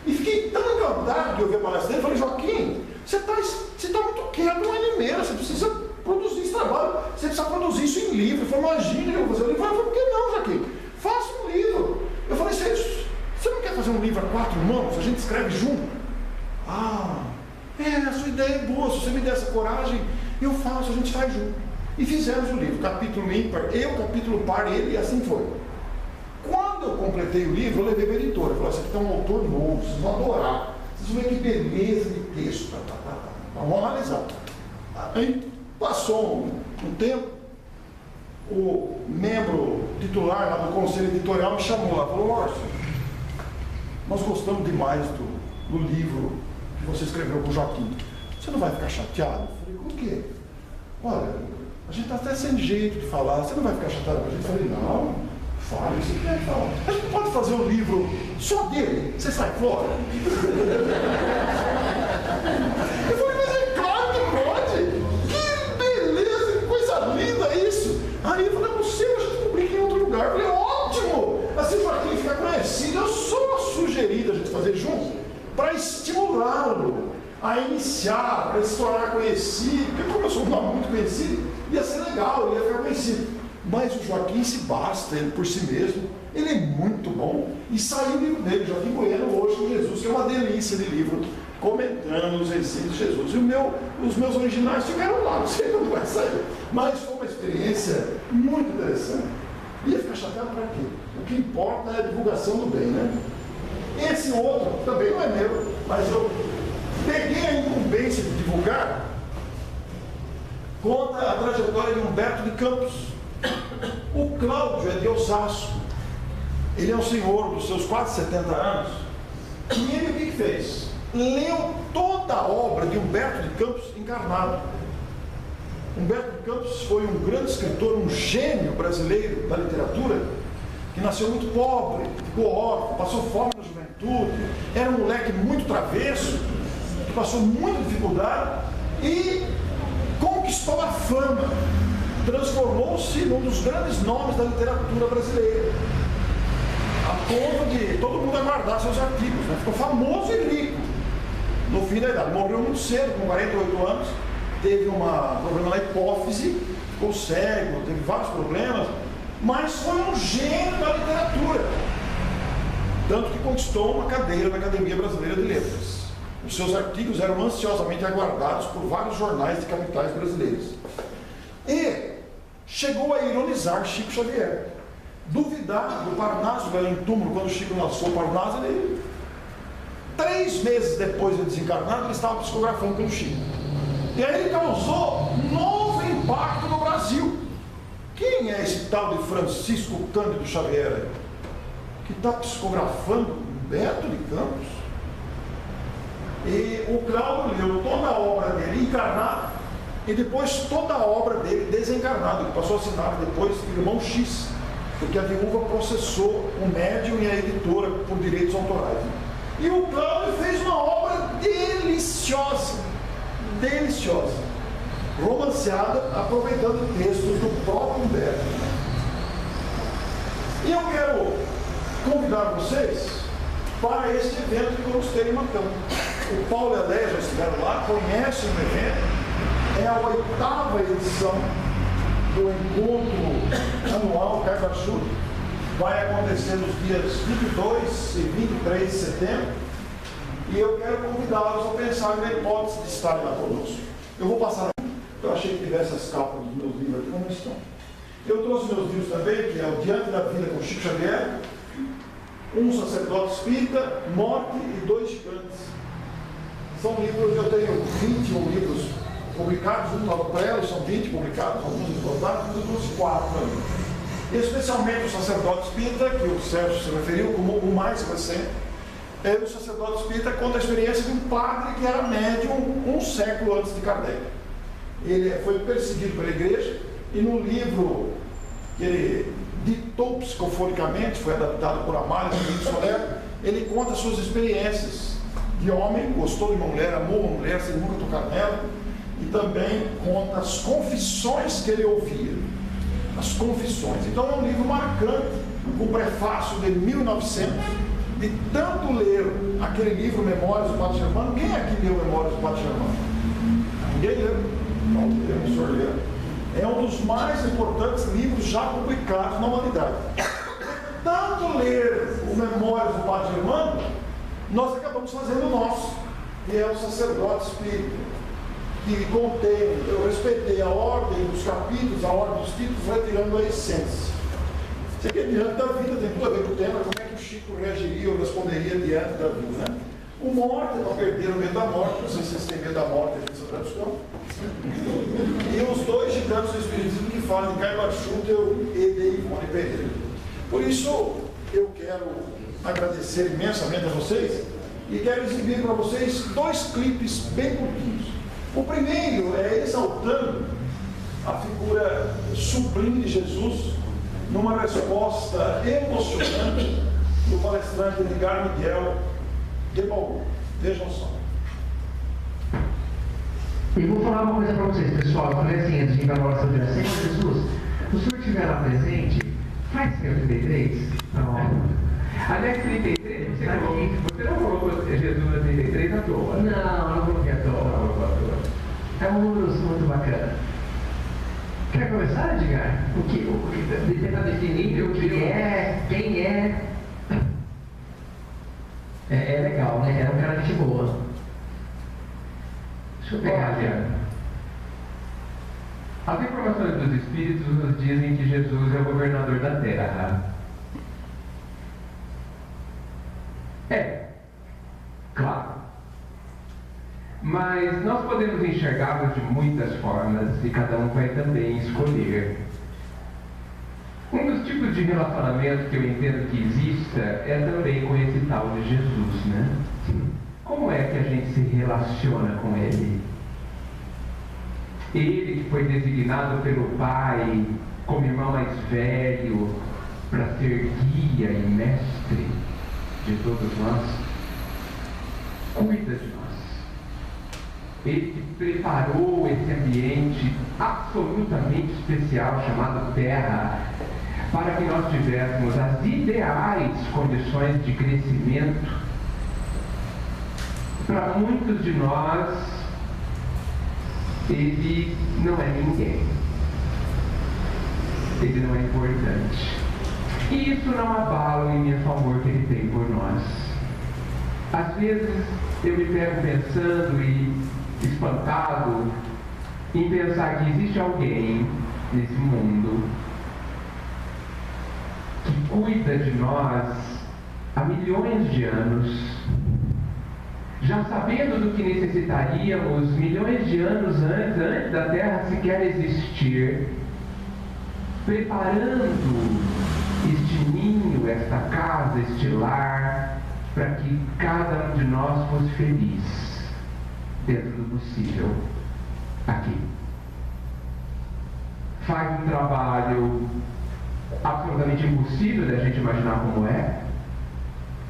E fiquei tão encantado de ouvir a palestra dele. Eu falei, Joaquim, você está muito quieto lá em Limeira, você precisa produzir esse trabalho, você precisa produzir isso em livro. Eu falei, imagina, eu vou fazer um livro. Eu falei, por que não, Joaquim? Faça um livro. Eu falei, você não quer fazer um livro a 4 mãos? A gente escreve junto. A sua ideia é boa, se você me der essa coragem, eu faço, a gente faz junto. E fizemos o livro, capítulo ímpar, eu, capítulo par, ele, e assim foi. Quando eu completei o livro, eu levei para a editora, eu falei, esse aqui tem um autor novo, vocês vão adorar, vocês vão ver que beleza de texto, vamos analisar. Aí passou um tempo, o membro titular lá do conselho editorial me chamou lá, falou, Márcio, nós gostamos demais do livro que você escreveu com o Joaquim. Você não vai ficar chateado? Eu falei, por quê? Olha, a gente está até sem jeito de falar, você não vai ficar chateado com a gente? Eu falei, não, fale, você quer falar. A gente pode fazer um livro só dele, você sai fora? Eu falei, mas é claro que pode! Que beleza, que coisa linda isso! Aí eu falei, não sei, a gente publica em outro lugar. Eu falei, ótimo! Assim, sugerido a gente fazer junto, para estimulá-lo a iniciar, para se tornar conhecido, porque como eu sou um nome muito conhecido, ia ser legal, ele ia ficar conhecido. Mas o Joaquim se basta, ele por si mesmo, ele é muito bom, e saiu o livro dele, Joaquim Bueno, Hoje com Jesus, que é uma delícia de livro, comentando os ensinos de Jesus. E os meus originais ficaram lá, não sei quando vai sair, mas foi uma experiência muito interessante. Ia ficar chateado para quê? O que importa é a divulgação do bem, né? Esse outro também não é meu, mas eu peguei a incumbência de divulgar. Conta a trajetória de Humberto de Campos. O Cláudio é de Osasco. Ele é um senhor dos seus quase 70 anos. E ele o que fez? Leu toda a obra de Humberto de Campos encarnado. Humberto de Campos foi um grande escritor, um gênio brasileiro da literatura, que nasceu muito pobre, ficou órfão, passou fome na juventude, era um moleque muito travesso, que passou muita dificuldade e conquistou a fama, transformou-se num dos grandes nomes da literatura brasileira, a ponto de todo mundo aguardar seus artigos, né? Ficou famoso e rico no fim da idade. Morreu muito cedo, com 48 anos, teve um problema na hipófise, ficou cego, teve vários problemas, mas foi um gênio da literatura, tanto que conquistou uma cadeira na Academia Brasileira de Letras. Os seus artigos eram ansiosamente aguardados por vários jornais de capitais brasileiras. E chegou a ironizar Chico Xavier. Duvidar do Parnaso, velho em túmulo, quando Chico lançou o Parnaso, ele, 3 meses depois de desencarnado, ele estava psicografando pelo Chico. E aí ele causou novo impacto no Brasil. Quem é esse tal de Francisco Cândido Xavier, que está psicografando Humberto de Campos? E o Cláudio leu toda a obra dele encarnado e depois toda a obra dele desencarnado, que passou a assinar depois Irmão X, porque a viúva processou o médium e a editora por direitos autorais. E o Cláudio fez uma obra deliciosa, romanceada, aproveitando textos do próprio Humberto. E eu quero convidar vocês para este evento que vamos ter em Matão. O Paulo e a Léa já estiveram lá, conhecem o evento, é a 8ª edição do encontro anual Caibachu, vai acontecer nos dias 22 e 23 de setembro, e eu quero convidá-los a pensar na hipótese de estarem lá conosco. Eu vou passar, eu achei que tivesse as capas dos meus livros aqui, como estão. Eu trouxe meus livros também, que é o Diante da Vida com Chico Xavier, Um Sacerdote Espírita, Morte e 2 Gigantes. São livros, eu tenho 21 livros publicados, um no prelo, são 20 publicados, alguns importados, mas eu trouxe 4 ali. Especialmente o Sacerdote Espírita, que o Sérgio se referiu como o mais recente. O Sacerdote Espírita conta a experiência de um padre que era médium 1 século antes de Kardec. Ele foi perseguido pela igreja e no livro que ele ditou psicofonicamente, foi adaptado por Amália Soler, ele conta suas experiências de homem, gostou de uma mulher, amou uma mulher, sem nunca tocar nela, e também conta as confissões que ele ouvia. As confissões. Então é um livro marcante, com prefácio de 1900, de tanto ler aquele livro Memórias do Padre Germano. Quem aqui leu Memórias do Padre Germano? Ninguém leu? Não, o senhor leu. É um dos mais importantes livros já publicados na humanidade. Tanto ler o Memórias do Padre Germano, nós acabamos fazendo o nosso, que é o Sacerdote Espírita, que contém, eu respeitei a ordem dos capítulos, a ordem dos títulos, retirando a essência. Isso aqui é diante da vida, tem tudo a ver com o tema, como é que o Chico reagiria ou responderia diante da vida, né? O morte, não perderam o medo da morte, não sei se vocês têm medo da morte aqui nessa tradução. E os 2 gigantes do Espiritismo que falam de Caiba Schutel e de Ivone Pereira. Por isso, eu quero agradecer imensamente a vocês e quero exibir para vocês 2 clipes bem curtinhos. O primeiro é exaltando a figura sublime de Jesus numa resposta emocionante do palestrante Edgar Miguel de Bauru. Vejam só. E vou falar uma coisa para vocês, pessoal. Eu falei assim, antes de ir para a nossa oração, Senhor Jesus, se o senhor estiver lá presente, faz 33. Pronto. Anexo 33, você não colocou Jesus na 33 à toa? Não coloquei à toa. É um número muito bacana. Quer começar, Edgar? O que tentar definir o que é, quem é. É legal, né? É um cara de gente boa. Deixa eu pegar ali. As informações dos Espíritos nos dizem que Jesus é o governador da Terra. Claro. Mas nós podemos enxergá-lo de muitas formas e cada um vai também escolher. Um dos tipos de relacionamento que eu entendo que exista é também com esse tal de Jesus, né? Como é que a gente se relaciona com Ele? Ele que foi designado pelo Pai como irmão mais velho para ser guia e mestre de todos nós, cuida de nós. Ele que preparou esse ambiente absolutamente especial chamado Terra para que nós tivéssemos as ideais condições de crescimento. Para muitos de nós, ele não é ninguém. Ele não é importante. E isso não abala o imenso amor que ele tem por nós. Às vezes eu me pego pensando e espantado em pensar que existe alguém nesse mundo que cuida de nós há milhões de anos, já sabendo do que necessitaríamos milhões de anos antes da Terra sequer existir, preparando este ninho, esta casa, este lar, para que cada um de nós fosse feliz, dentro do possível, aqui. Faz um trabalho absolutamente impossível da gente imaginar como é,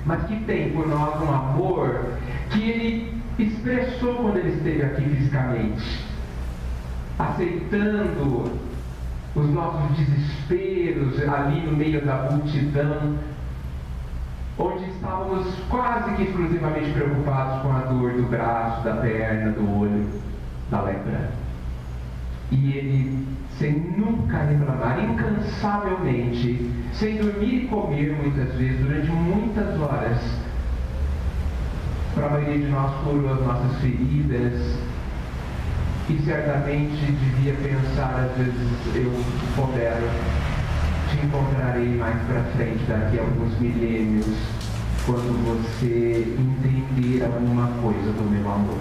mas que tem por nós um amor que ele expressou quando ele esteve aqui fisicamente, aceitando os nossos desesperos ali no meio da multidão, onde estávamos quase que exclusivamente preocupados com a dor do braço, da perna, do olho, da lepra. E ele, sem nunca reclamar, incansavelmente, sem dormir e comer muitas vezes, durante muitas horas, para a maioria de nós curou as nossas feridas, e certamente devia pensar, às vezes eu pondero, te encontrarei mais para frente, daqui a alguns milênios, quando você entender alguma coisa do meu amor.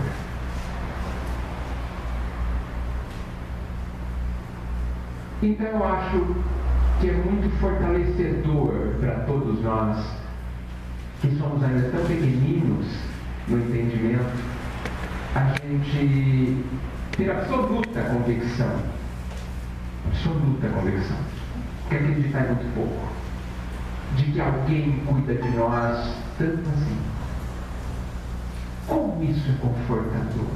Então eu acho que é muito fortalecedor para todos nós, que somos ainda tão pequeninos no entendimento, a gente ter absoluta convicção, que acreditar é muito pouco, de que alguém cuida de nós tanto assim. Como isso é confortador!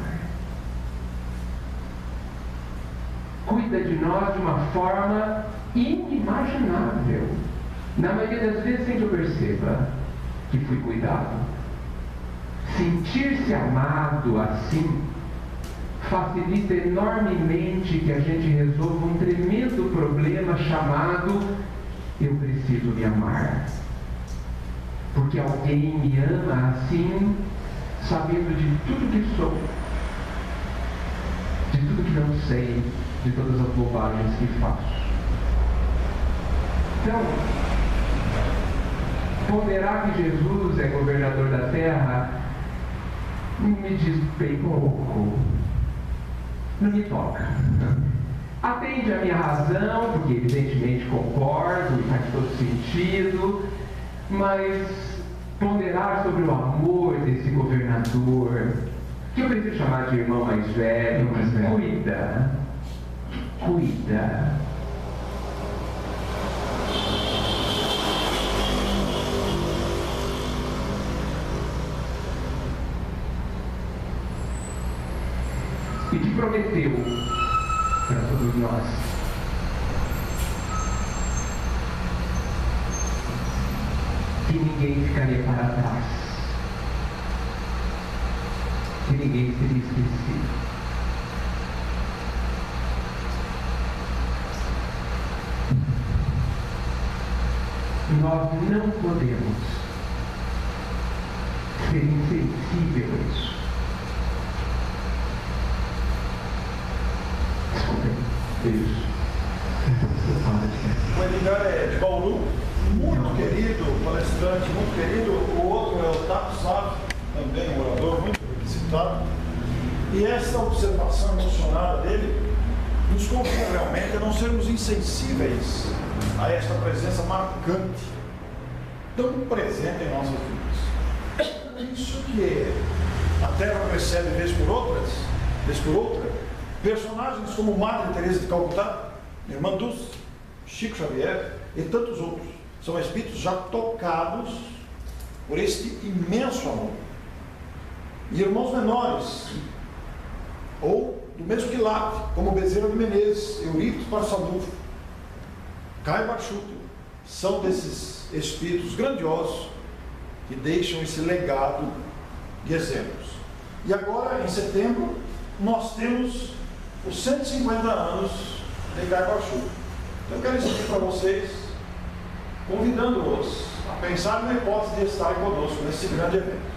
Cuida de nós de uma forma inimaginável. Na maioria das vezes sem que eu perceba que fui cuidado. Sentir-se amado assim facilita enormemente que a gente resolva um tremendo problema chamado eu preciso me amar. Porque alguém me ama assim, sabendo de tudo que sou, de tudo que não sei, de todas as bobagens que faço. Então, ponderar que Jesus é governador da Terra me diz bem pouco. Não me toca. Atende a minha razão, porque evidentemente concordo e faz todo sentido, mas ponderar sobre o amor desse governador, que eu preciso chamar de irmão mais velho, cuida. E que prometeu para todos nós que ninguém ficaria para trás, que ninguém seria esquecido. Nós não podemos ser insensível a isso. Isso. O Edgar é de Bauru, muito querido, palestrante, muito querido. O outro é o Tato Sávio, também um orador muito requisitado. E essa observação emocionada dele nos convida realmente a não sermos insensíveis a esta presença marcante, tão presente em nossas vidas. Isso que a Terra recebe vez por outra, personagens como Madre Teresa de Calcutá, Irmã Dulce, Chico Xavier e tantos outros, são espíritos já tocados por este imenso amor. E irmãos menores, ou do mesmo quilate, como Bezerra de Menezes, Eurípides Barçanufo, Caio Bachuto, são desses espíritos grandiosos que deixam esse legado de exemplos. E agora, em setembro, nós temos os 150 anos de Caio Bachuto. Então eu quero dizer para vocês, convidando-os a pensar na hipótese de estarem conosco nesse grande evento.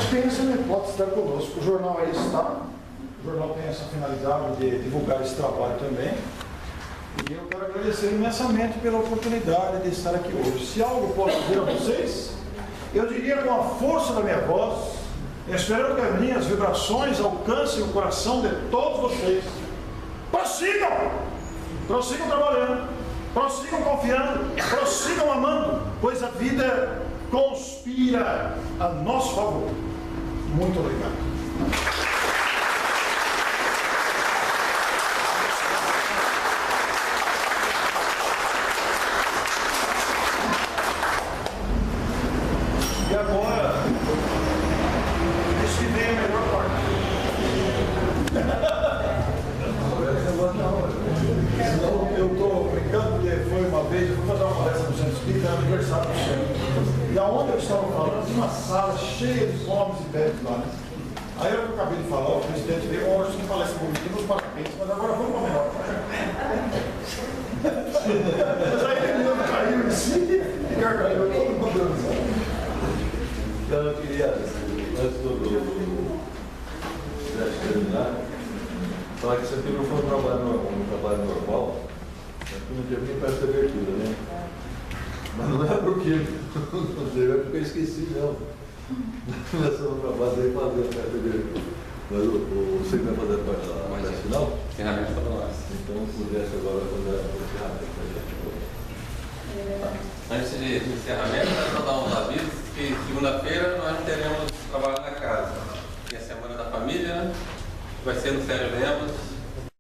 Pensem na hipótese de estar conosco. O jornal aí está. O jornal tem essa finalidade de divulgar esse trabalho também. E eu quero agradecer imensamente pela oportunidade de estar aqui hoje. Se algo posso dizer a vocês, eu diria com a força da minha voz, esperando que as minhas vibrações alcancem o coração de todos vocês. Prossigam! Prossigam trabalhando, prossigam confiando, prossigam amando, pois a vida conspira a nosso favor. Muito obrigado. E agora, esse que vem é a melhor parte. Eu estou brincando, porque foi uma vez, eu fui fazer uma palestra no Centro Espírita, no aniversário do Centro. E aonde eu estava falando, tinha uma sala cheia de homens e velhos lá, né? Aí eu acabei de falar, o presidente veio, hoje que palestra bonitinha, nos parabéns, mas agora vamos para a menor. Mas aí ele caiu em si e gargalhou todo mundo. Então eu queria, antes do terminar, falar que esse microfone a minha peça de abertura, né? Mas não é porque não sei, é porque eu esqueci, não. Começamos a fazer a peça de abertura. Mas você vai fazer a peça final? Ferramenta para nós. Então, se pudesse agora fazer a ferramenta para a gente. Antes de encerramento, nós vamos dar uns avisos que segunda-feira nós não teremos trabalho na casa. Tem a Semana da Família, vai ser no Sérgio Lemos,